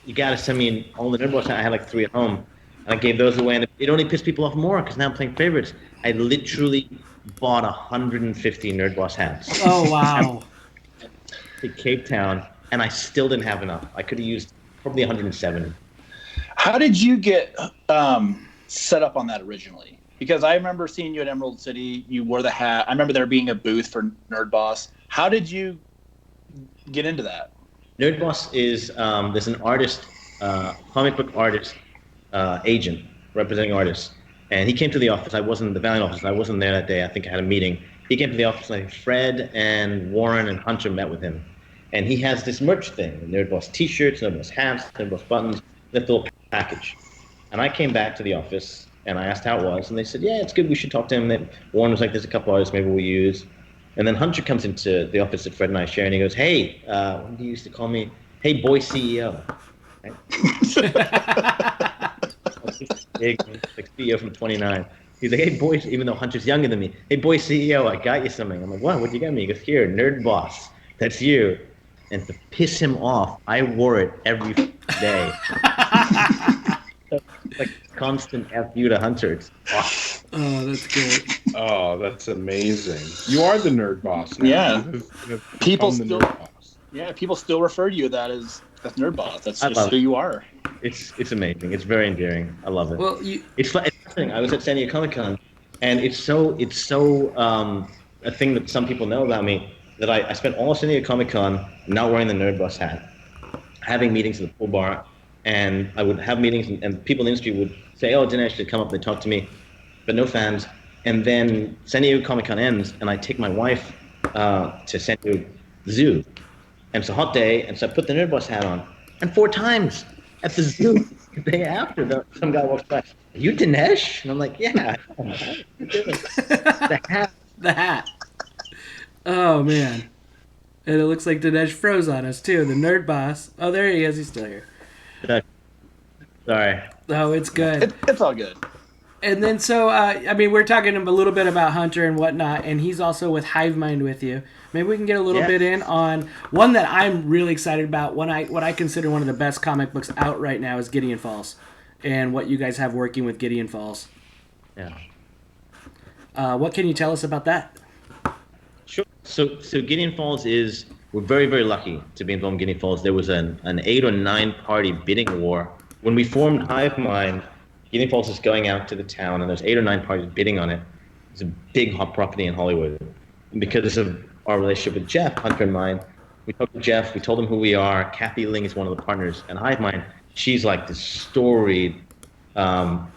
Speaker 1: you got to send me all the Nerd Boss hats. I had like 3 at home, and I gave those away, and it only pissed people off more because now I'm playing favorites. I literally bought 150 Nerd Boss hats.
Speaker 2: Oh wow!
Speaker 1: To Cape Town, and I still didn't have enough. I could have used probably 170.
Speaker 3: How did you get set up on that originally? Because I remember seeing you at Emerald City. You wore the hat. I remember there being a booth for Nerd Boss. How did you get into that?
Speaker 1: Nerd Boss is there's an artist, comic book artist, agent representing artists, and he came to the office. I wasn't the Valiant office. I wasn't there that day. I think I had a meeting. He came to the office, and Fred and Warren and Hunter met with him, and he has this merch thing: Nerd Boss T-shirts, Nerd Boss hats, Nerd Boss buttons, that little package. And I came back to the office and I asked how it was, and they said, yeah, it's good. We should talk to him. And Warren was like, there's a couple artists maybe we'll use. And then Hunter comes into the office that Fred and I share, and he goes, hey, he used to call me, hey, boy CEO. Right? Big, like CEO from 29. He's like, hey, boy, even though Hunter's younger than me, hey, boy CEO, I got you something. I'm like, what? What'd you get me? He goes, here, Nerd Boss. That's you. And to piss him off, I wore it every day. Like constant F you to Hunter. It's awesome.
Speaker 2: Oh, that's great.
Speaker 4: Oh, that's amazing. You are the Nerd Boss now.
Speaker 3: Yeah.
Speaker 4: You've
Speaker 3: People
Speaker 4: become the
Speaker 3: still-
Speaker 4: Nerd Boss.
Speaker 3: Yeah, people still refer to you that as Nerd Boss. That's
Speaker 1: I
Speaker 3: just
Speaker 1: love
Speaker 3: who
Speaker 1: it.
Speaker 3: you are.
Speaker 1: It's amazing. It's very endearing. I love it.
Speaker 2: Well,
Speaker 1: It's fascinating. I was at San Diego Comic Con, and it's so a thing that some people know about me that I spent all of San Diego Comic Con not wearing the Nerd Boss hat, having meetings at the pool bar, and I would have meetings, and people in the industry would say, "Oh, Dinesh," they'd come up, they'd talk to me, but no fans. And then San Diego Comic Con ends, and I take my wife to San Diego Zoo, and it's a hot day, and so I put the Nerd Boss hat on, and 4 times at the zoo the day after, some guy walks by, you Dinesh? And I'm like, yeah. The hat.
Speaker 2: The hat. Oh man. And it looks like Dinesh froze on us too. The nerd boss. Oh, there he is. He's still here.
Speaker 1: Sorry.
Speaker 2: Oh, it's good.
Speaker 3: It's all good.
Speaker 2: And then so, I mean, we're talking a little bit about Hunter and whatnot, and he's also with Hive Mind with you. Maybe we can get a little bit in on one that I'm really excited about. What I consider one of the best comic books out right now is Gideon Falls, and what you guys have working with Gideon Falls.
Speaker 1: Yeah.
Speaker 2: What can you tell us about that?
Speaker 1: Sure. So Gideon Falls we're very, very lucky to be involved in Gideon Falls. There was an 8 or 9 party bidding war. When we formed Hive Mind, Gideon Falls is going out to the town, and there's 8 or 9 parties bidding on it. It's a big hot property in Hollywood. And because of our relationship with Jeff, Hunter and mine, we talked to Jeff, we told him who we are. Kathy Ling is one of the partners, and Hive Mind, she's like this storied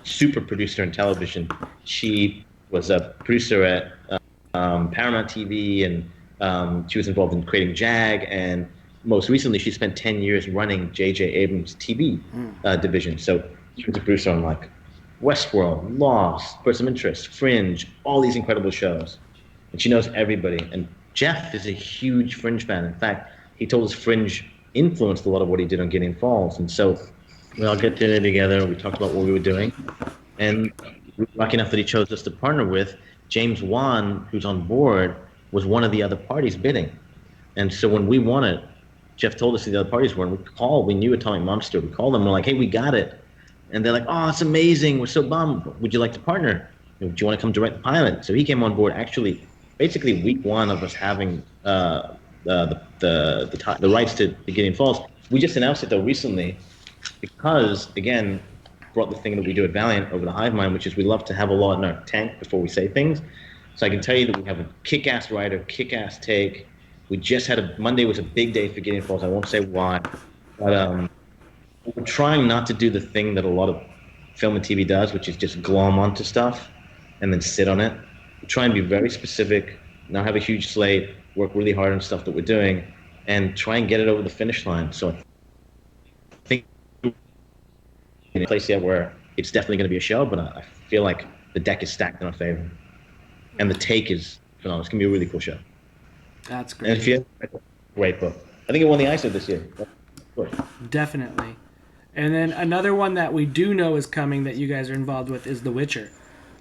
Speaker 1: super producer in television. She was a producer at Paramount TV, and she was involved in creating JAG, and most recently she spent 10 years running J.J. Abrams' TV division. So she was a producer on like Westworld, Lost, Person of Interest, Fringe, all these incredible shows. And she knows everybody. And Jeff is a huge Fringe fan. In fact, he told us Fringe influenced a lot of what he did on Gideon Falls. And so we all get dinner together, we talked about what we were doing, and we were lucky enough that he chose us to partner with. James Wan, who's on board, was one of the other parties bidding. And so when we won it, Jeff told us who the other parties were, and we knew Atomic Monster. We called them, we're like, hey, we got it. And they're like, oh, it's amazing, we're so bummed. Would you like to partner? Do you want to come direct the pilot? So he came on board actually, basically week 1 of us having the rights to Gideon Falls. We just announced it though recently because, again, brought the thing that we do at Valiant over to Hive Mind, which is we love to have a lot in our tank before we say things. So I can tell you that we have a kick-ass writer, kick-ass take. We just had Monday was a big day for Gideon Falls. I won't say why, but we're trying not to do the thing that a lot of film and TV does, which is just glom onto stuff and then sit on it. We try and be very specific, not have a huge slate, work really hard on stuff that we're doing, and try and get it over the finish line. So I think in a place yet where it's definitely going to be a show, but I feel like the deck is stacked in our favor. And the take is phenomenal. It's going to be a really cool show.
Speaker 2: That's great.
Speaker 1: And if you great book. I think it won the ISO this year.
Speaker 2: Definitely. And then another one that we do know is coming that you guys are involved with is The Witcher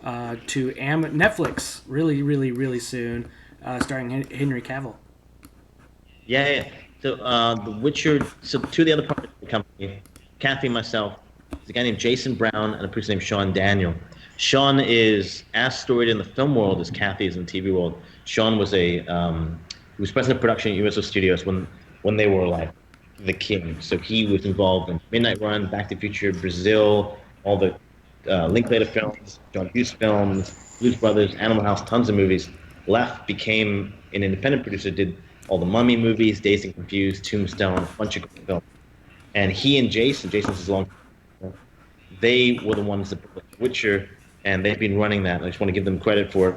Speaker 2: to Netflix really, really, really soon, starring Henry Cavill.
Speaker 1: Yeah. So The Witcher, so two of the other partners of the company, Kathy and myself, there's a guy named Jason Brown and a person named Sean Daniel. Sean is as storied in the film world as Kathy is in the TV world. Sean was he was president of production at Universal Studios when they were like the king. So he was involved in Midnight Run, Back to the Future, Brazil, all the Linklater films, John Hughes films, Blues Brothers, Animal House, tons of movies. Left, became an independent producer, did all the Mummy movies, Dazed and Confused, Tombstone, a bunch of great films. And he and Jason's his long, they were the ones that put The Witcher, and they've been running that. I just want to give them credit for it.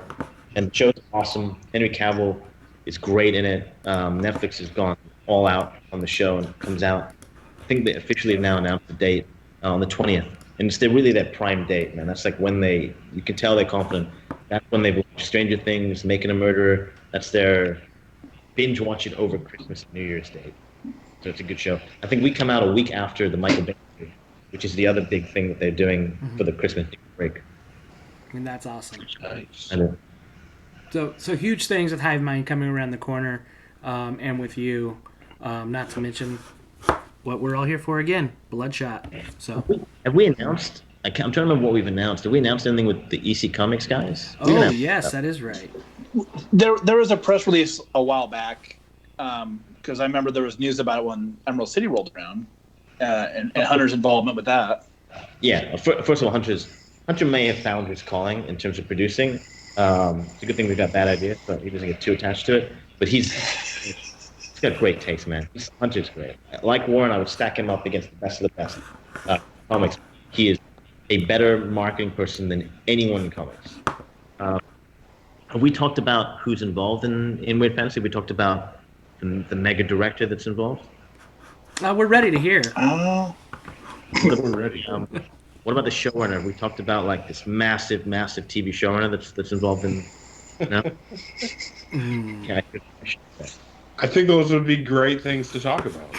Speaker 1: And the show's awesome. Henry Cavill is great in it. Netflix has gone all out on the show and comes out. I think they officially have now announced the date on the 20th. And it's really their prime date, man. That's like when you can tell they're confident. That's when they've watched Stranger Things, Making a Murderer. That's their binge watch it over Christmas and New Year's date. So it's a good show. I think we come out a week after the Michael Bay movie, which is the other big thing that they're doing for the Christmas break.
Speaker 2: And that's awesome.
Speaker 4: Nice.
Speaker 2: So huge things with Hive Mind coming around the corner, and with you, not to mention what we're all here for again, Bloodshot. So
Speaker 1: have we announced? I'm trying to remember what we've announced. Did we announce anything with the EC Comics guys?
Speaker 2: Oh yes, that is right.
Speaker 3: There was a press release a while back, because I remember there was news about it when Emerald City rolled around, and Hunter's involvement with that.
Speaker 1: Yeah, first of all, Hunter may have found his calling in terms of producing. It's a good thing we've got bad ideas, but he doesn't get too attached to it. But he's got great taste, man. Hunter's great. Like Warren, I would stack him up against the best of the best comics. He is a better marketing person than anyone in comics. Have we talked about who's involved in Weird Fantasy? We talked about the mega director that's involved.
Speaker 2: We're ready to hear.
Speaker 4: We're ready.
Speaker 1: What about the showrunner? We talked about like this massive, massive TV showrunner that's involved in. No? Yeah, I should say.
Speaker 4: I think those would be great things to talk about.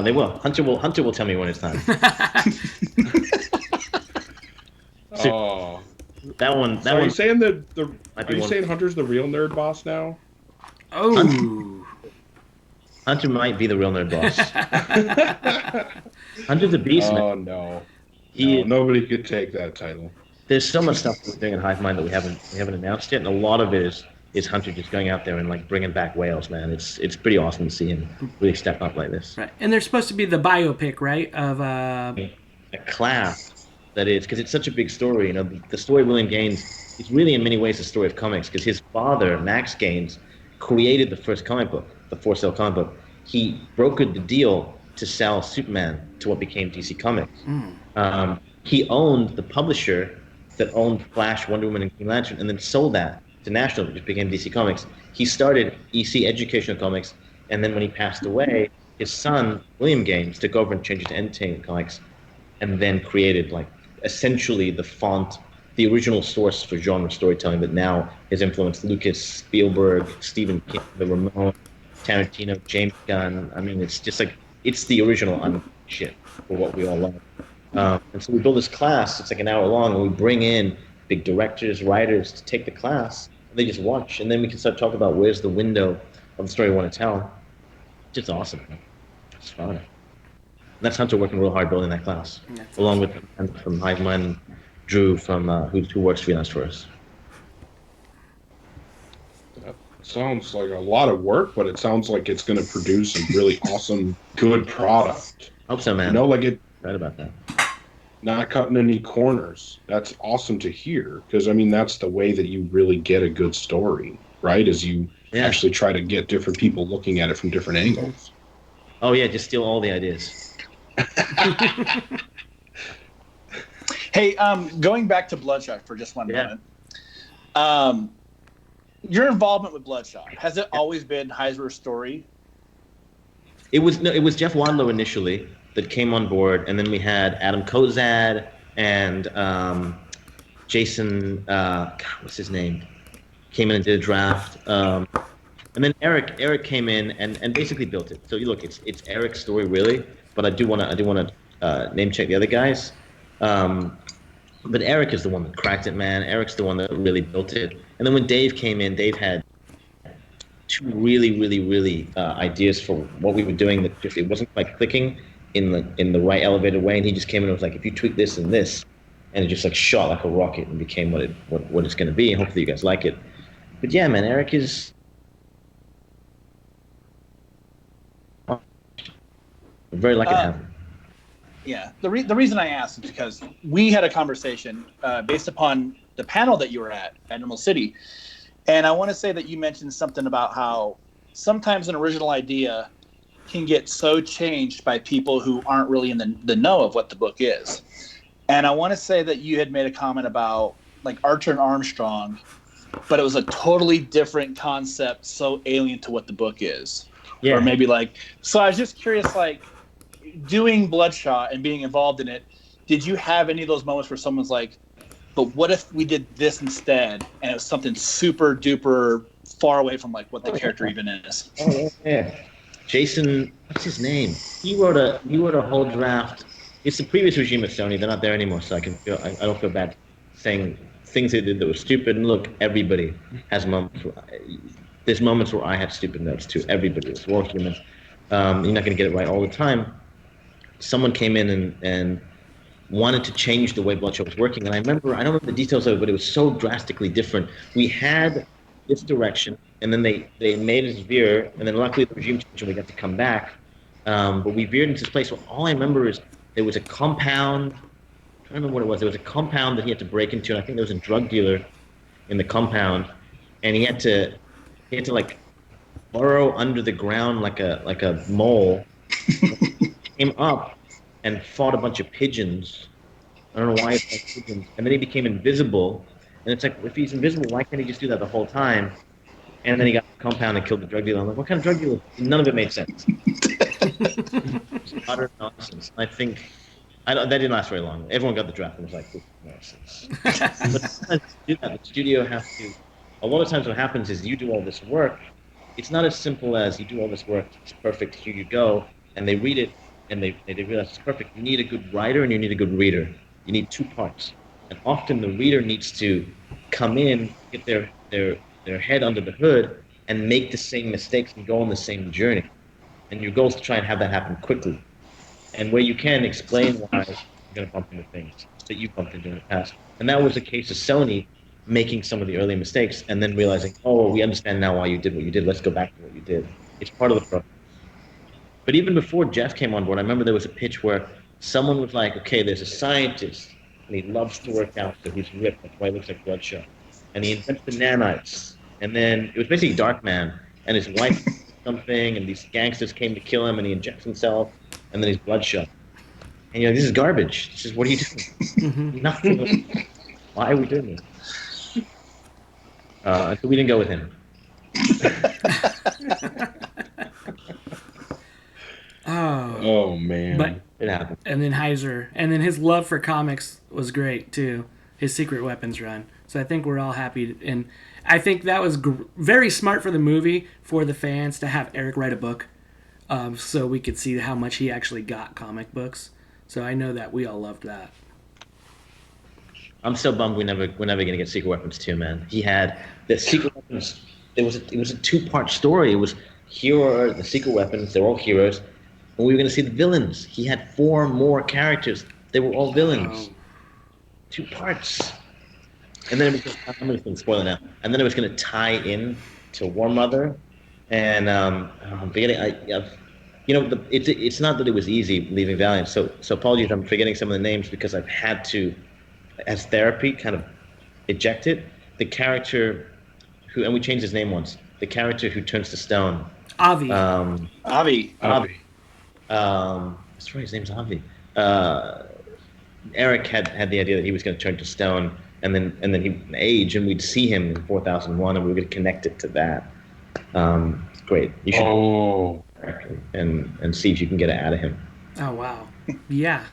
Speaker 1: They will. Hunter will tell me when it's time.
Speaker 4: Oh,
Speaker 1: That one.
Speaker 4: so are you saying that
Speaker 1: might
Speaker 4: are
Speaker 1: be
Speaker 4: you
Speaker 1: one.
Speaker 4: saying Hunter's the real nerd boss now?
Speaker 2: Oh.
Speaker 1: Hunter might be the real nerd boss. Hunter's a beast, man.
Speaker 4: Oh no.
Speaker 1: He-
Speaker 4: No, nobody could take that title.
Speaker 1: There's so much stuff we're doing in Hive Mind that we haven't announced yet, and a lot of it is Hunter just going out there and like bringing back whales, man. It's pretty awesome to see him really step up like this.
Speaker 2: Right. And there's supposed to be the biopic, right? Of
Speaker 1: A class that is, because it's such a big story. You know, the story of William Gaines is really in many ways the story of comics, because his father, Max Gaines, created the first comic book, the for sale comic book. He brokered the deal to sell Superman to what became DC Comics. He owned the publisher that owned Flash, Wonder Woman, and Green Lantern, and then sold that to National, which became DC Comics. He started EC Educational Comics, and then when he passed away, his son, William Gaines, took over and changed it to Entertainment Comics, and then created like essentially the font, the original source for genre storytelling that now has influenced Lucas, Spielberg, Stephen King, the Ramones, Tarantino, James Gunn. I mean, it's just like, it's the original shit for what we all love. And so we build this class, it's like an hour long, and we bring in big directors, writers to take the class, and they just watch, and then we can start talking about where's the window of the story we want to tell. It's just awesome, man. It's fun. And that's Hunter working real hard building that class, along with from Hive Mind, Drew from who works freelance for us.
Speaker 4: That sounds like a lot of work, but it sounds like it's going to produce a really awesome, good product.
Speaker 1: Hope so, man.
Speaker 4: You know, like it.
Speaker 1: Right about that.
Speaker 4: Not cutting any corners. That's awesome to hear, because I mean that's the way that you really get a good story, right? Is you actually try to get different people looking at it from different angles.
Speaker 1: Oh yeah, just steal all the ideas.
Speaker 3: Hey, going back to Bloodshot for just one moment. Your involvement with Bloodshot, has it always been Heiser's story?
Speaker 1: It was Jeff Wadlow initially that came on board, and then we had Adam Kozad and Jason, what's his name, came in and did a draft, and then Eric came in and basically built it. So you look, it's Eric's story really, but I do want to name check the other guys, but Eric is the one that cracked it, man. Eric's the one that really built it. And then when Dave came in, Dave had two really ideas for what we were doing that just, it wasn't like clicking in the right elevated way, and he just came in and was like, if you tweak this and this, and it just like shot like a rocket and became what it's going to be, and hopefully you guys like it. But yeah, man, Eric is very lucky to have him.
Speaker 3: Yeah, the reason I asked is because we had a conversation based upon the panel that you were at Animal City, and I want to say that you mentioned something about how sometimes an original idea can get so changed by people who aren't really in the know of what the book is. And I want to say that you had made a comment about like Archer and Armstrong, but it was a totally different concept, so alien to what the book is.
Speaker 1: Yeah.
Speaker 3: Or maybe like, so I was just curious, like doing Bloodshot and being involved in it, did you have any of those moments where someone's like, but what if we did this instead, and it was something super duper far away from like what the character even is?
Speaker 1: Oh yeah. Jason, what's his name? He wrote a whole draft. It's the previous regime at Sony. They're not there anymore, so I don't feel bad saying things they did that were stupid. And look, everybody has moments. There's moments where I have stupid notes too. Everybody is. We're all human. You're not going to get it right all the time. Someone came in and wanted to change the way Bloodshot was working, and I don't remember the details of it, but it was so drastically different. We had this direction, and then they made us veer, and then luckily the regime changed and we got to come back. But we veered into this place where all I remember is there was a compound. I don't remember what it was. There was a compound that he had to break into, and I think there was a drug dealer in the compound, and he had to like burrow under the ground like a mole. Came up and fought a bunch of pigeons. I don't know why he fought pigeons. And then he became invisible. And it's like, if he's invisible, why can't he just do that the whole time? And then he got the compound and killed the drug dealer. I'm like, what kind of drug dealer? None of it made sense. It's utter nonsense. I think that didn't last very long. Everyone got the draft and was like, "This is nonsense." But sometimes to do that, the studio has to. A lot of times, what happens is you do all this work. It's not as simple as you do all this work. It's perfect. Here you go, and they read it and they realize it's perfect. You need a good writer and you need a good reader. You need two parts, and often the reader needs to come in, get their head under the hood, and make the same mistakes and go on the same journey. And your goal is to try and have that happen quickly. And where you can, explain why you're going to bump into things that you bumped into in the past. And that was the case of Sony making some of the early mistakes and then realizing, oh, we understand now why you did what you did. Let's go back to what you did. It's part of the process. But even before Jeff came on board, I remember there was a pitch where someone was like, okay, there's a scientist and he loves to work out, so he's ripped. That's why he looks like Bloodshot. And he invents the nanites. And then it was basically Darkman, and his wife something, and these gangsters came to kill him, and he injects himself, and then he's Bloodshot. And you're like, this is garbage. This is, what are you doing? Nothing. Why are we doing this? So we didn't go with him.
Speaker 4: Oh man.
Speaker 2: But
Speaker 1: it happened.
Speaker 2: And then Heiser, and then his love for comics was great too. His Secret Weapons run. So I think we're all happy, and I think that was very smart for the movie, for the fans to have Eric write a book, so we could see how much he actually got comic books. So I know that we all loved that.
Speaker 1: I'm so bummed we're never gonna get Secret Weapons 2, man. He had the Secret Weapons. It was a 2-part story. It was hero, the Secret Weapons. They're all heroes, and we were gonna see the villains. He had 4 more characters. They were all villains. 2 parts. And then it was, I'm going to spoil it now. And then it was going to tie in to War Mother, and I'm forgetting. It's not that it was easy leaving Valiant. So apologies, I'm forgetting some of the names because I've had to, as therapy, kind of eject it. The character who, and we changed his name once. The character who turns to stone.
Speaker 2: Avi.
Speaker 3: Avi.
Speaker 1: That's right. His name's Avi. Eric had the idea that he was going to turn to stone. And then he would age, and we'd see him in 4001, and we were going to connect it to that. Great. You should and see if you can get it out of him.
Speaker 2: Oh wow, yeah.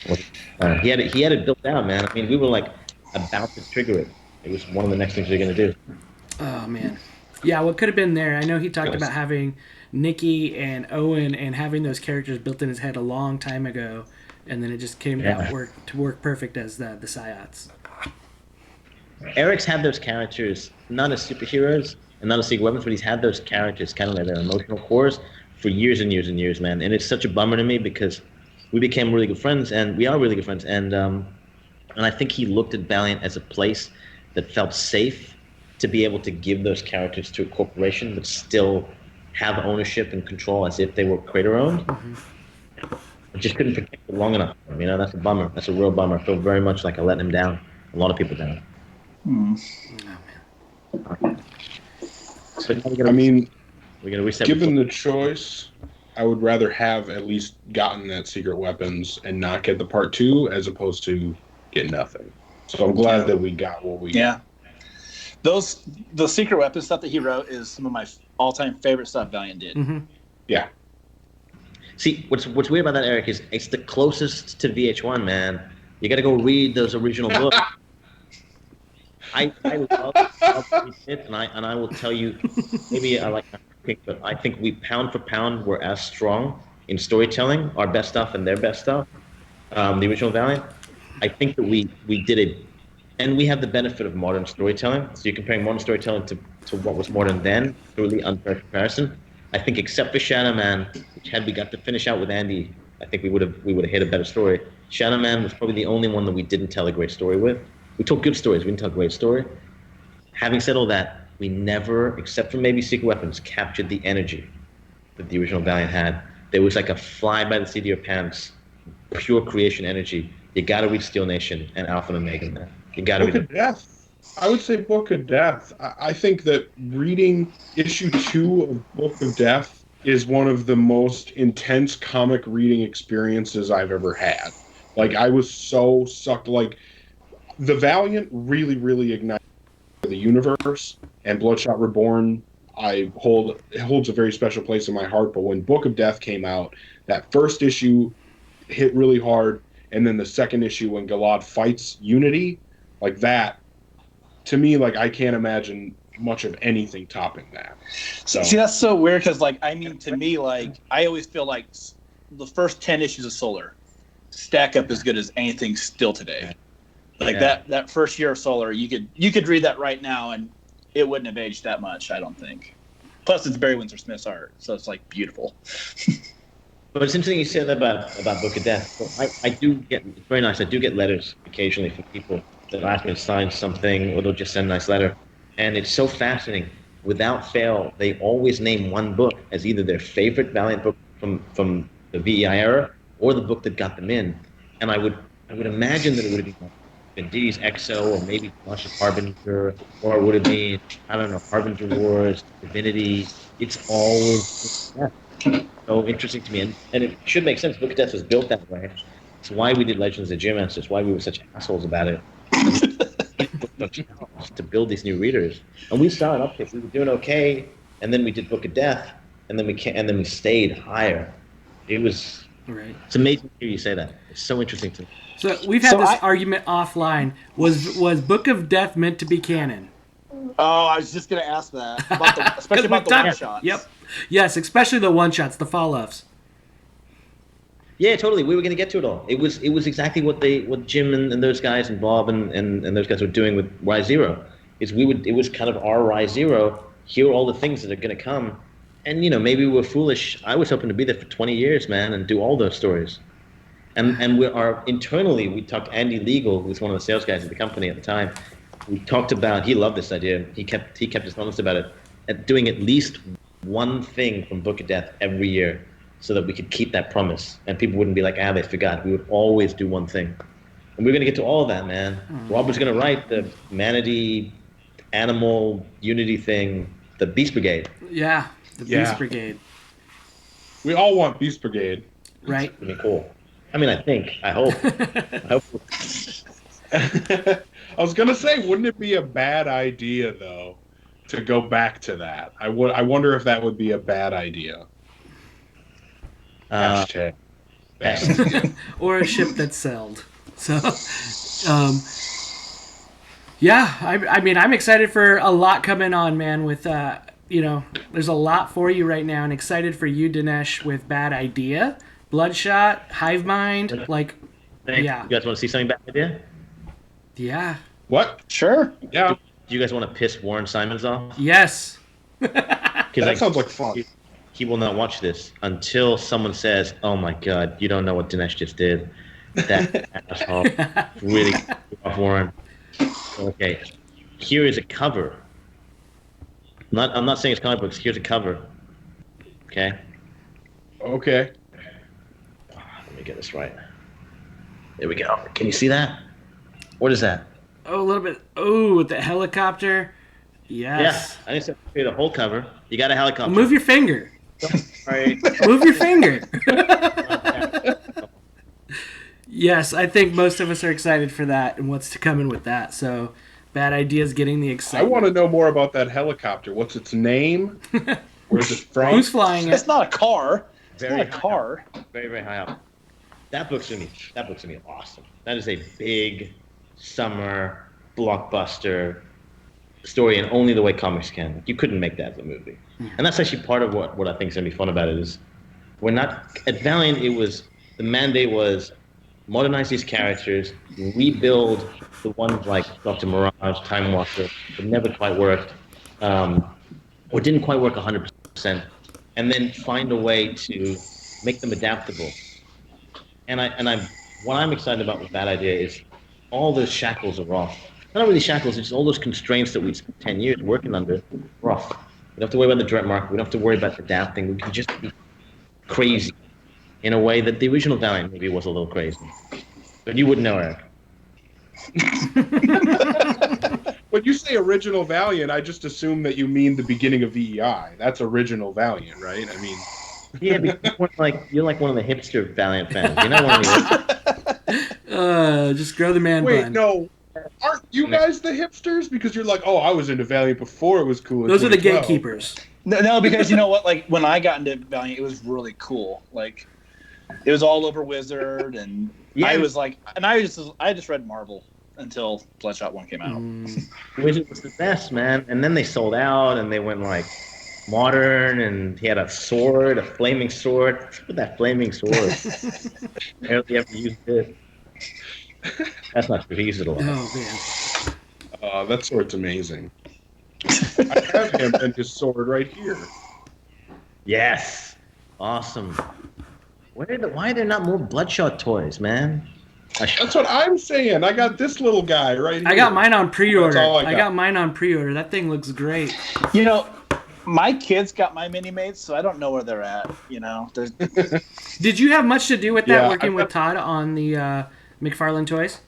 Speaker 1: He had it built out, man. I mean, we were like about to trigger it. It was one of the next things we were going to do.
Speaker 2: Oh man, yeah. What could have been there? I know he talked about having Nikki and Owen and having those characters built in his head a long time ago, and then it just came out to work perfect as the Psyots.
Speaker 1: Eric's had those characters not as superheroes and not as Secret Weapons, but he's had those characters kind of like their emotional cores for years and years and years, man. And it's such a bummer to me because we became really good friends, and we are really good friends. And I think he looked at Valiant as a place that felt safe to be able to give those characters to a corporation, but still have ownership and control as if they were creator-owned. Mm-hmm. I just couldn't protect it long enough. You know, that's a bummer. That's a real bummer. I feel very much like I let him down. A lot of people down.
Speaker 2: Oh, man.
Speaker 4: I mean,
Speaker 1: we're gonna reset.
Speaker 4: Given the choice, I would rather have at least gotten that Secret Weapons and not get the part 2 as opposed to get nothing. So I'm glad that we got what we got.
Speaker 3: The Secret Weapons stuff that he wrote is some of my all-time favorite stuff Valiant did.
Speaker 2: Mm-hmm.
Speaker 4: Yeah.
Speaker 1: See, what's weird about that, Eric, is it's the closest to VH1, man. You got to go read those original books. I love it, and I will tell you, maybe I like my pick, but I think we pound for pound were as strong in storytelling, our best stuff and their best stuff, the original Valiant. I think that we did it, and we have the benefit of modern storytelling. So you're comparing modern storytelling to what was modern then, really unfair comparison. I think except for Shadow Man, which had we got to finish out with Andy, I think we would have hit a better story. Shadow Man was probably the only one that we didn't tell a great story with. We told good stories. We didn't tell a great story. Having said all that, we never, except for maybe Secret Weapons, captured the energy that the original Valiant had. There was like a fly by the seat of your pants, pure creation energy. You got to read Steel Nation and Alpha and Omega, man. You got to read
Speaker 4: Book of Death. I would say Book of Death. I think that reading issue 2 of Book of Death is one of the most intense comic reading experiences I've ever had. Like, I was so sucked. Like, the Valiant really, really ignited the universe, and Bloodshot Reborn it holds a very special place in my heart. But when Book of Death came out, that first issue hit really hard, and then the second issue when Galad fights Unity, like that, to me, like I can't imagine much of anything topping that. So
Speaker 3: see, that's so weird because, like, I mean, to me, like, I always feel like the first 10 issues of Solar stack up as good as anything still today. Like that first year of Solar, you could read that right now and it wouldn't have aged that much, I don't think. Plus, it's Barry Windsor Smith's art, so it's like beautiful.
Speaker 1: But it's interesting you said that about Book of Death. So I do get, it's very nice. I do get letters occasionally from people that ask me to sign something, or they'll just send a nice letter. And it's so fascinating. Without fail, they always name one book as either their favorite Valiant book from the VEI era, or the book that got them in. And I would imagine that it would have been D's EXO, or maybe Luscious Harbinger, or it would have been, I don't know, Harbinger Wars, Divinity. It's always so interesting to me. And it should make sense. Book of Death was built that way. It's why we did Legends of the Geomancer. It's why we were such assholes about it. To build these new readers. And we saw an uptick. We were doing okay, and then we did Book of Death, and then we stayed higher. It's amazing to hear you say that. It's so interesting to me.
Speaker 2: So we've had this argument offline. Was Book of Death meant to be canon?
Speaker 3: Oh, I was just going to ask that, especially about the one-shots.
Speaker 2: Yep. Yes, especially the one-shots, the fall-offs.
Speaker 1: Yeah, totally. We were going to get to it all. It was exactly what Jim and those guys and Bob and those guys were doing with Rise Zero. It was kind of our Rise Zero. Here are all the things that are going to come, and maybe we were foolish. I was hoping to be there for 20 years, man, and do all those stories. And internally we talked. Andy Legal, who was one of the sales guys at the company at the time, we talked about. He loved this idea. He kept us honest about it, at doing at least one thing from Book of Death every year, so that we could keep that promise, and people wouldn't be like, they forgot. We would always do one thing, and we're gonna get to all of that, man. Rob was gonna write the Manatee Animal Unity thing, the Beast Brigade.
Speaker 2: Yeah, the Beast Brigade.
Speaker 4: We all want Beast Brigade,
Speaker 2: right?
Speaker 1: I mean, cool. I mean, I hope.
Speaker 4: I was gonna say, wouldn't it be a bad idea though to go back to that? I wonder if that would be a bad idea. Hashtag.
Speaker 2: Or a ship that sailed. So, I mean, I'm excited for a lot coming on, man. With there's a lot for you right now, and excited for you, Dinesh, with Bad Idea, Bloodshot, Hive Mind. Like, yeah.
Speaker 1: You guys want to see something Bad Idea?
Speaker 2: Yeah.
Speaker 4: What?
Speaker 3: Sure.
Speaker 4: Yeah.
Speaker 1: Do you guys want to piss Warren Simons off?
Speaker 2: Yes.
Speaker 4: That sounds like fun.
Speaker 1: He will not watch this until someone says, "Oh my God, you don't know what Dinesh just did." That asshole really off Warren. Okay, here is a cover. I'm not saying it's comic books. Here's a cover. Okay.
Speaker 4: Okay.
Speaker 1: Let me get this right. There we go. Can you see that? What is that?
Speaker 2: Oh, a little bit. Oh, with the helicopter. Yes.
Speaker 1: Yeah, I didn't say the whole cover. You got a helicopter.
Speaker 2: Move your finger.
Speaker 1: Right.
Speaker 2: Move your finger. Yes, I think most of us are excited for that and what's to come in with that. So, Bad Idea's getting the excitement.
Speaker 4: I want to know more about that helicopter. What's its name? Where's it from?
Speaker 2: Who's flying it?
Speaker 3: It's not a car. It's
Speaker 1: Very
Speaker 3: not a car.
Speaker 1: Very, very high up. That book's gonna be awesome. That is a big summer blockbuster story in only the way comics can. You couldn't make that as a movie. And that's actually part of what I think is gonna be fun about it is we're not at Valiant. The mandate was modernize these characters, rebuild the ones like Dr. Mirage, Time Walker, that never quite worked, or didn't quite work 100%, and then find a way to make them adaptable. What I'm excited about with that idea is all those shackles are off. Not really shackles, it's just all those constraints that we spent 10 years working under are off. We don't have to worry about the direct market. We don't have to worry about adapting. We can just be crazy in a way that the original Valiant maybe was a little crazy. But you wouldn't know, Eric.
Speaker 4: When you say original Valiant, I just assume that you mean the beginning of VEI. That's original Valiant, right? I mean...
Speaker 1: Yeah, because you're like one of the hipster Valiant fans. You're not one of the...
Speaker 2: Just grow the man bun.
Speaker 4: Wait, no. Aren't you guys the hipsters? Because you're like, oh, I was into Valiant before it was cool.
Speaker 2: Those are the gatekeepers.
Speaker 3: No, because you know what? Like when I got into Valiant, it was really cool. Like it was all over Wizard, and I was like, and I just read Marvel until Bloodshot 1 came out.
Speaker 1: Wizard was the best, man. And then they sold out, and they went like modern, and he had a sword, a flaming sword. What's with that flaming sword? Barely ever used it. That's not true. He used it a lot.
Speaker 2: Oh man.
Speaker 4: That sword's amazing. I have him and his sword right here.
Speaker 1: Yes. Awesome. Why are there not more Bloodshot toys, man?
Speaker 4: That's what I'm saying. I got this little guy right here.
Speaker 2: I got mine on pre-order.
Speaker 4: That's all
Speaker 2: I got mine on pre-order. That thing looks great.
Speaker 3: You know, my kids got my mini mates, so I don't know where they're at. You know,
Speaker 2: Did you have much to do with that working with Todd on the McFarlane toys?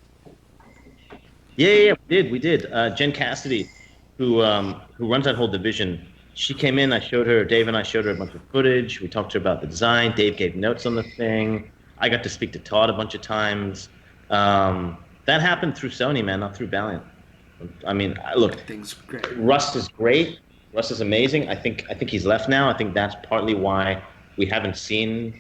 Speaker 1: Yeah, we did. Jen Cassidy, who runs that whole division, she came in. Dave and I showed her a bunch of footage. We talked to her about the design. Dave gave notes on the thing. I got to speak to Todd a bunch of times. That happened through Sony, man, not through Valiant. I mean, look,
Speaker 2: Thing's great.
Speaker 1: Rust is great. Rust is amazing. I think he's left now. I think that's partly why we haven't seen.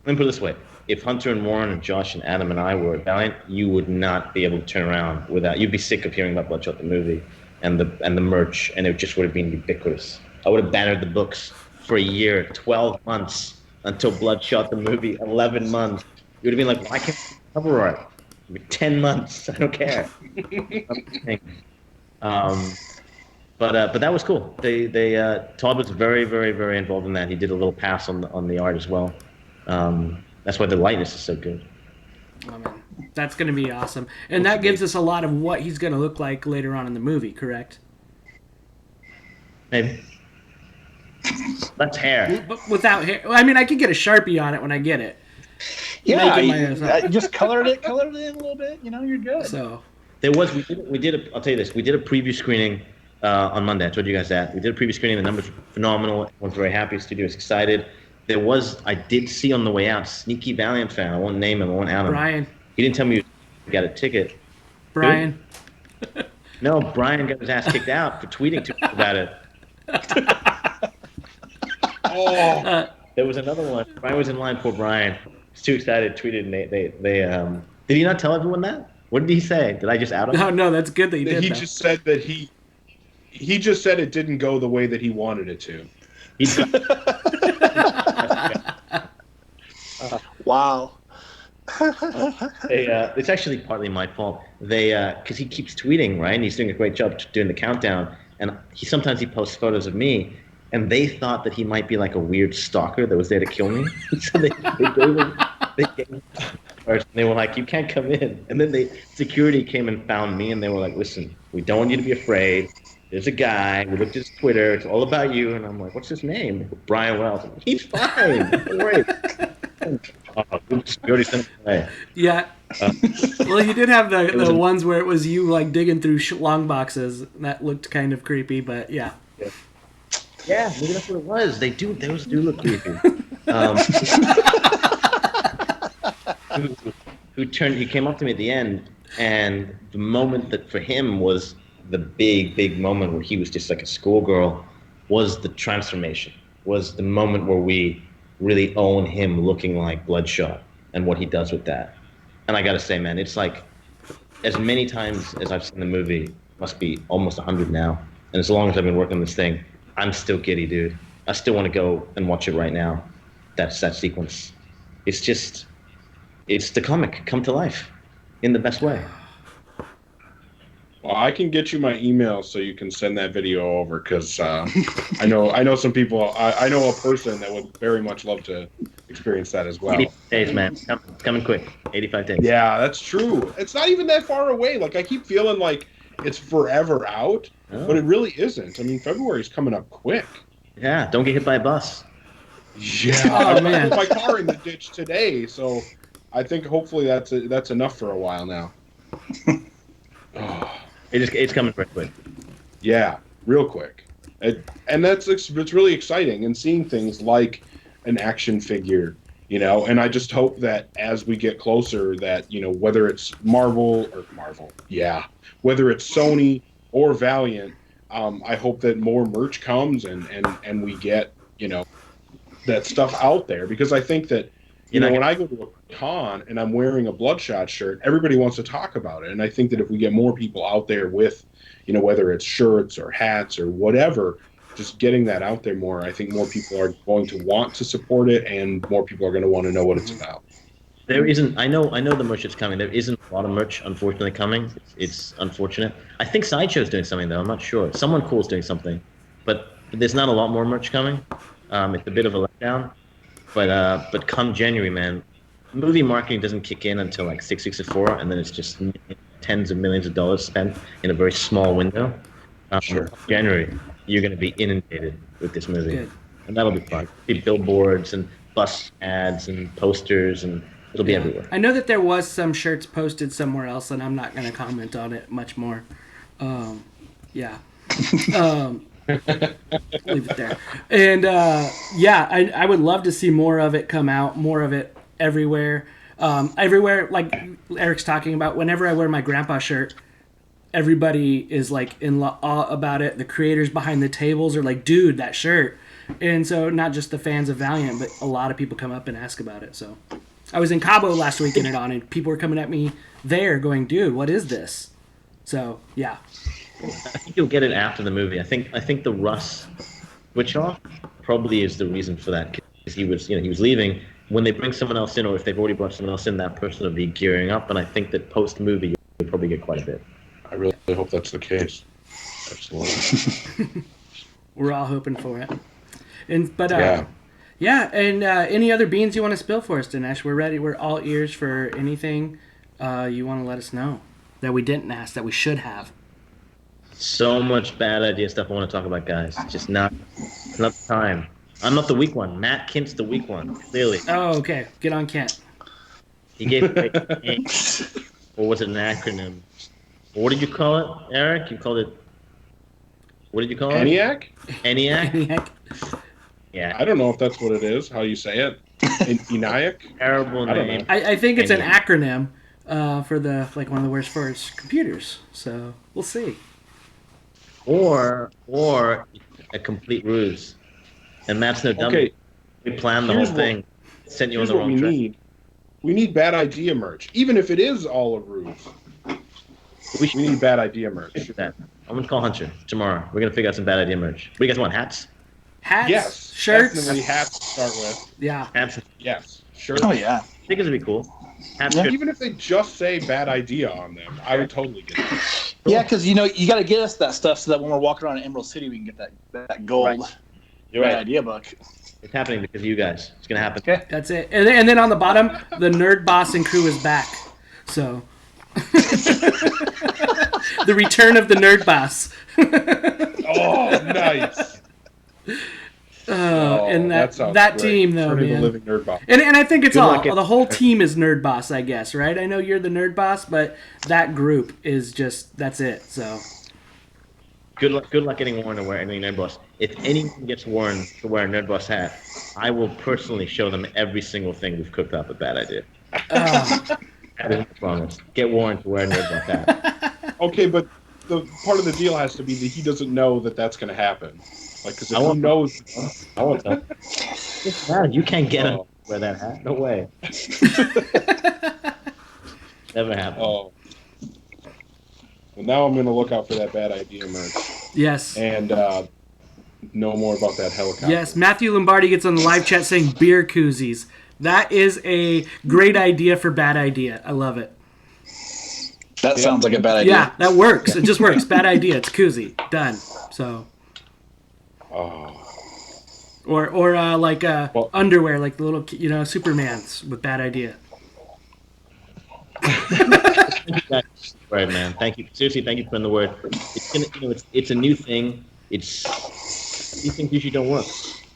Speaker 1: Let me put it this way: if Hunter and Warren and Josh and Adam and I were at Valiant, you would not be able to turn around without. You'd be sick of hearing about Bloodshot the movie and the merch, and it just would have been ubiquitous. I would have bannered the books for a year, 12 months until Bloodshot the movie, 11 months. You would have been like, why can't you cover art? 10 months, I don't care. But that was cool. Todd was very, very, very involved in that. He did a little pass on the art as well. That's why the lightness is so good.
Speaker 2: Oh, man. That's going to be awesome. And that gives us a lot of what he's going to look like later on in the movie, correct?
Speaker 1: Maybe. That's hair.
Speaker 2: But without hair. I mean, I could get a Sharpie on it when I get it.
Speaker 3: Yeah, I just colored it in a little bit. You know, you're good.
Speaker 2: So
Speaker 1: we did I'll tell you this. We did a preview screening on Monday. I told you guys that. We did a preview screening. The numbers were phenomenal. Everyone's very happy. The studio was excited. I did see on the way out, sneaky Valiant fan. I won't name him. I won't out him.
Speaker 2: Brian.
Speaker 1: He didn't tell me he got a ticket.
Speaker 2: Brian.
Speaker 1: No, Brian got his ass kicked out for tweeting to us about it. There was another one. Brian was in line. Poor Brian. He's too excited. Tweeted, and they did he not tell everyone that? What did he say? Did I just out him?
Speaker 2: No, that's good that you did.
Speaker 4: He just said that he just said it didn't go the way that he wanted it to.
Speaker 3: Wow.
Speaker 1: It's actually partly my fault. Because he keeps tweeting, right? And he's doing a great job doing the countdown. And sometimes he posts photos of me, and they thought that he might be like a weird stalker that was there to kill me. So they gave him first, and they were like, "You can't come in." And then security came and found me, and they were like, "Listen, we don't want you to be afraid. There's a guy. We looked at his Twitter. It's all about you." And I'm like, "What's his name?" Brian Wells. He's fine. Don't worry. Security sent him away.
Speaker 2: Yeah. Well, you did have the ones where it was you like digging through long boxes. That looked kind of creepy, but yeah.
Speaker 1: Yeah, maybe that's what it was. Those do look creepy. He came up to me at the end, and the moment that for him was the big moment where he was just like a schoolgirl was the transformation, was the moment where we really own him looking like Bloodshot and what he does with that. And I gotta say, man, it's like as many times as I've seen the movie, must be almost 100 now, and as long as I've been working on this thing, I'm still giddy, dude. I still want to go and watch it right now. That sequence. It's the comic come to life in the best way.
Speaker 4: Well, I can get you my email so you can send that video over, because I know some people. I know a person that would very much love to experience that as well.
Speaker 1: 85 days, man. Coming quick. 85 days.
Speaker 4: Yeah, that's true. It's not even that far away. Like, I keep feeling like it's forever out, but it really isn't. I mean, February's coming up quick.
Speaker 1: Yeah, don't get hit by a bus.
Speaker 4: Yeah, I put my car in the ditch today, so I think hopefully that's enough for a while now.
Speaker 1: It's coming very quick.
Speaker 4: Yeah, real quick. And it's really exciting, and seeing things like an action figure And I just hope that as we get closer that, whether it's Marvel, whether it's Sony or Valiant, I hope that more merch comes and we get, that stuff out there, because I think that, when I go to a con and I'm wearing a Bloodshot shirt, everybody wants to talk about it. And I think that if we get more people out there with, whether it's shirts or hats or whatever, just getting that out there more, I think more people are going to want to support it, and more people are going to want to know what it's about.
Speaker 1: There isn't. I know the merch is coming. There isn't a lot of merch, unfortunately, coming. It's unfortunate. I think Sideshow's doing something though. I'm not sure. Someone cool is doing something, but there's not a lot more merch coming. It's a bit of a letdown. But come January, man, movie marketing doesn't kick in until like 6 weeks before, and then it's just tens of millions of dollars spent in a very small window.
Speaker 4: Sure.
Speaker 1: January, you're going to be inundated with this movie.
Speaker 2: Good.
Speaker 1: And that'll be fun. Be billboards and bus ads and posters, and it'll be everywhere.
Speaker 2: I know that there was some shirts posted somewhere else, and I'm not going to comment on it much more. Yeah. Leave it there. And I would love to see more of it come out, more of it everywhere. Everywhere, like Eric's talking about, whenever I wear my grandpa shirt, everybody is like in awe about it. The creators behind the tables are like, dude, that shirt. And so not just the fans of Valiant, but a lot of people come up and ask about it. So I was in Cabo last week and and people were coming at me there going, dude, what is this? So yeah.
Speaker 1: I think you'll get it after the movie. I think the Russ switch off probably is the reason for that, because he was leaving. When they bring someone else in, or if they've already brought someone else in, that person will be gearing up. And I think that post movie you'll probably get quite a bit.
Speaker 4: I really hope that's the case. Absolutely.
Speaker 2: We're all hoping for it. And any other beans you want to spill for us, Dinesh? We're ready. We're all ears for anything you want to let us know that we didn't ask that we should have.
Speaker 1: So much bad idea stuff I want to talk about, guys. It's just not time. I'm not the weak one. Matt Kint's the weak one, clearly.
Speaker 2: Oh, okay. Get on Kent.
Speaker 1: He gave it a name. Or was it an acronym? What did you call it, Eric? You called it... What did you call it?
Speaker 4: ENIAC?
Speaker 1: ENIAC? Yeah.
Speaker 4: I don't know if that's what it is, how you say it. ENIAC?
Speaker 1: Terrible name.
Speaker 2: I think it's an acronym for one of the worst for computers. So we'll see.
Speaker 1: Or a complete ruse. And that's no dummy.
Speaker 4: Okay.
Speaker 1: We planned the whole thing. Sent you on the wrong track.
Speaker 4: We need bad idea merch. Even if it is all a ruse. We need bad idea merch.
Speaker 1: That. I'm going to call Hunter tomorrow. We're going to figure out some bad idea merch. What do you guys want? Hats?
Speaker 2: Hats?
Speaker 4: Yes.
Speaker 2: Shirts?
Speaker 4: Definitely hats to start with.
Speaker 2: Yeah.
Speaker 1: Hats.
Speaker 4: Yes. Shirts.
Speaker 3: Oh, yeah.
Speaker 1: Stickers would be cool. Hats.
Speaker 3: Yeah.
Speaker 4: Even if they just say bad idea on them, I would totally get that.
Speaker 3: Yeah, because you got to get us that stuff so that when we're walking around in Emerald City, we can get that gold
Speaker 1: You're right.
Speaker 3: idea book.
Speaker 1: It's happening because of you guys. It's going to happen.
Speaker 3: Okay.
Speaker 2: That's it. And then on the bottom, the Nerd Boss and crew is back. So... the return of the Nerd Boss.
Speaker 4: Oh, nice.
Speaker 2: And that team, though,
Speaker 4: man.
Speaker 2: man.
Speaker 4: The living Nerd Boss.
Speaker 2: And I think it's the whole team is Nerd Boss, I guess, right? I know you're the Nerd Boss, but that group is just, that's it, so.
Speaker 1: Good luck getting Warren to wear any Nerd Boss. If anyone gets Warren to wear a Nerd Boss hat, I will personally show them every single thing we've cooked up a bad idea. That is the promise. Get Warren to wear a Nerd Boss hat.
Speaker 4: Okay, but the part of the deal has to be that he doesn't know that that's going to happen. Like, because if he knows...
Speaker 1: I won't tell. You can't get him to wear that hat. No way. Never happened.
Speaker 4: Oh. Well, now I'm going to look out for that bad idea merch.
Speaker 2: Yes.
Speaker 4: And know more about that helicopter.
Speaker 2: Yes, Matthew Lombardi gets on the live chat saying beer koozies. That is a great idea for bad idea. I love it.
Speaker 3: That sounds like a bad idea.
Speaker 2: Yeah, that works. It just works. Bad idea. It's koozie. Done. So.
Speaker 4: Oh.
Speaker 2: Or underwear, like the little, Supermans with bad idea.
Speaker 1: Right, man. Thank you. Seriously, thank you for putting the word. It's a new thing. These things usually don't work.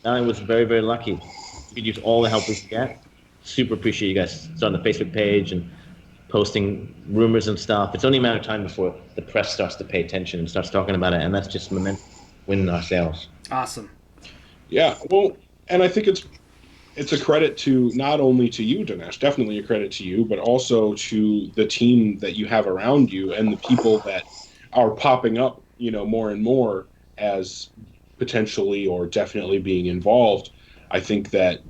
Speaker 1: I was very, very lucky. You could use all the help we could get. Super appreciate you guys starting the Facebook page and posting rumors and stuff. It's only a matter of time before the press starts to pay attention and starts talking about it, and that's just momentum winning our sales.
Speaker 2: Awesome.
Speaker 4: Yeah, well, and I think it's it's a credit to not only to you, Dinesh, definitely a credit to you, but also to the team that you have around you and the people that are popping up, more and more as potentially or definitely being involved. I think that,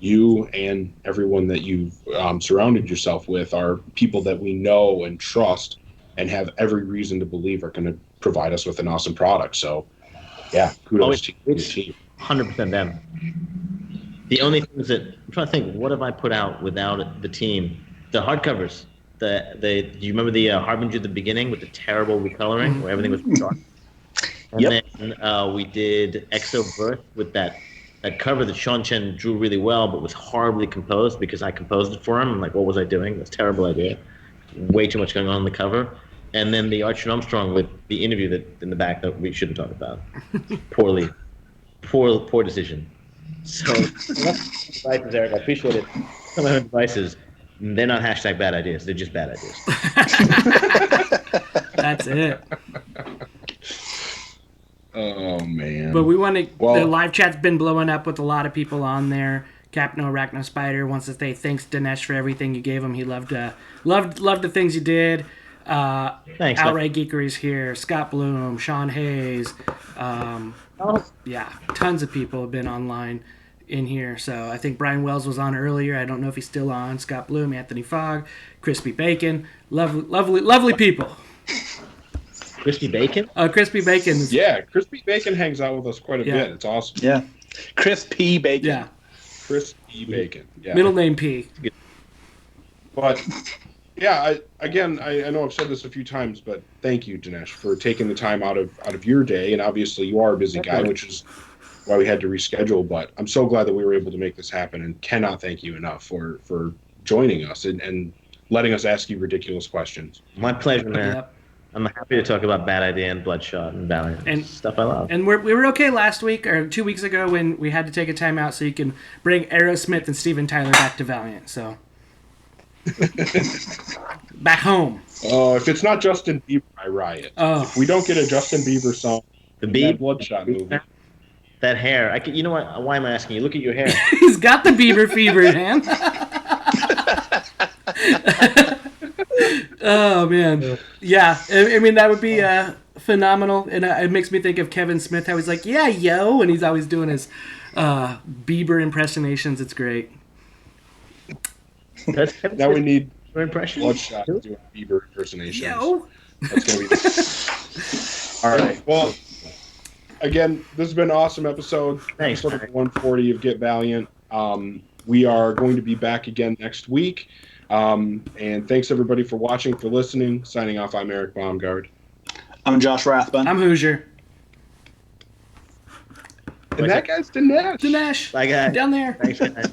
Speaker 4: you and everyone that you've surrounded yourself with are people that we know and trust and have every reason to believe are going to provide us with an awesome product. So, yeah, kudos to your team.
Speaker 1: 100% them. The only things that I'm trying to think, what have I put out without the team? The hardcovers. Do you remember the Harbinger at the beginning with the terrible recoloring where everything was dark? And then we did Exo Birth with that cover that Sean Chen drew really well, but was horribly composed because I composed it for him. I'm like, what was I doing? That's a terrible idea. Way too much going on the cover. And then the Archer Armstrong with the interview that in the back that we shouldn't talk about. Poor decision. So, advices, Eric. I appreciate it. Some of my advices, they're not hashtag bad ideas. They're just bad ideas.
Speaker 2: That's it.
Speaker 4: Oh, man.
Speaker 2: But we want to. The live chat's been blowing up with a lot of people on there. Capno Arachno Spider wants to say thanks, Dinesh, for everything you gave him. He loved the things you did.
Speaker 1: Thanks.
Speaker 2: Outright Geekery's here. Scott Bloom, Sean Hayes. Yeah, tons of people have been online in here. So I think Brian Wells was on earlier. I don't know if he's still on. Scott Bloom, Anthony Fogg, Crispy Bacon. Lovely people.
Speaker 1: Crispy Bacon?
Speaker 2: Crispy Bacon.
Speaker 4: Yeah, Crispy Bacon hangs out with us quite a bit. It's awesome.
Speaker 3: Yeah. Crispy Bacon.
Speaker 2: Yeah.
Speaker 4: Crispy Bacon. Yeah.
Speaker 2: Middle name P.
Speaker 4: But, yeah, I know I've said this a few times, but thank you, Dinesh, for taking the time out of your day. And obviously you are a busy guy, which is why we had to reschedule. But I'm so glad that we were able to make this happen and cannot thank you enough for joining us and letting us ask you ridiculous questions.
Speaker 1: My pleasure, man.
Speaker 2: Yep.
Speaker 1: I'm happy to talk about Bad Idea and Bloodshot and Valiant and stuff I love.
Speaker 2: And we were okay last week or 2 weeks ago when we had to take a time out so you can bring Aerosmith and Steven Tyler back to Valiant. So back home.
Speaker 4: Oh, if it's not Justin Bieber, I riot.
Speaker 2: Oh.
Speaker 4: If we don't get a Justin Bieber song,
Speaker 1: the
Speaker 4: Bloodshot movie.
Speaker 1: That hair. You know what? Why am I asking you? Look at your hair.
Speaker 2: He's got the Bieber fever, man. Oh, man. Yeah. I mean, that would be phenomenal. And it makes me think of Kevin Smith, how he's like, yeah, yo. And he's always doing his Bieber impersonations. It's great.
Speaker 4: Now we need
Speaker 1: impression.
Speaker 4: Bloodshot doing Bieber impersonations.
Speaker 2: Yo.
Speaker 4: That's going to be all right. Well, again, this has been an awesome episode.
Speaker 1: Thanks.
Speaker 4: Episode 140 of Get Valiant. We are going to be back again next week. And thanks everybody for watching, for listening. Signing off, I'm Eric Baumgard.
Speaker 3: I'm Josh Rathbun.
Speaker 2: I'm Hoosier.
Speaker 4: And that guy's Dinesh.
Speaker 2: Dinesh.
Speaker 1: Bye, guys.
Speaker 2: Down there.
Speaker 1: Thanks, guys.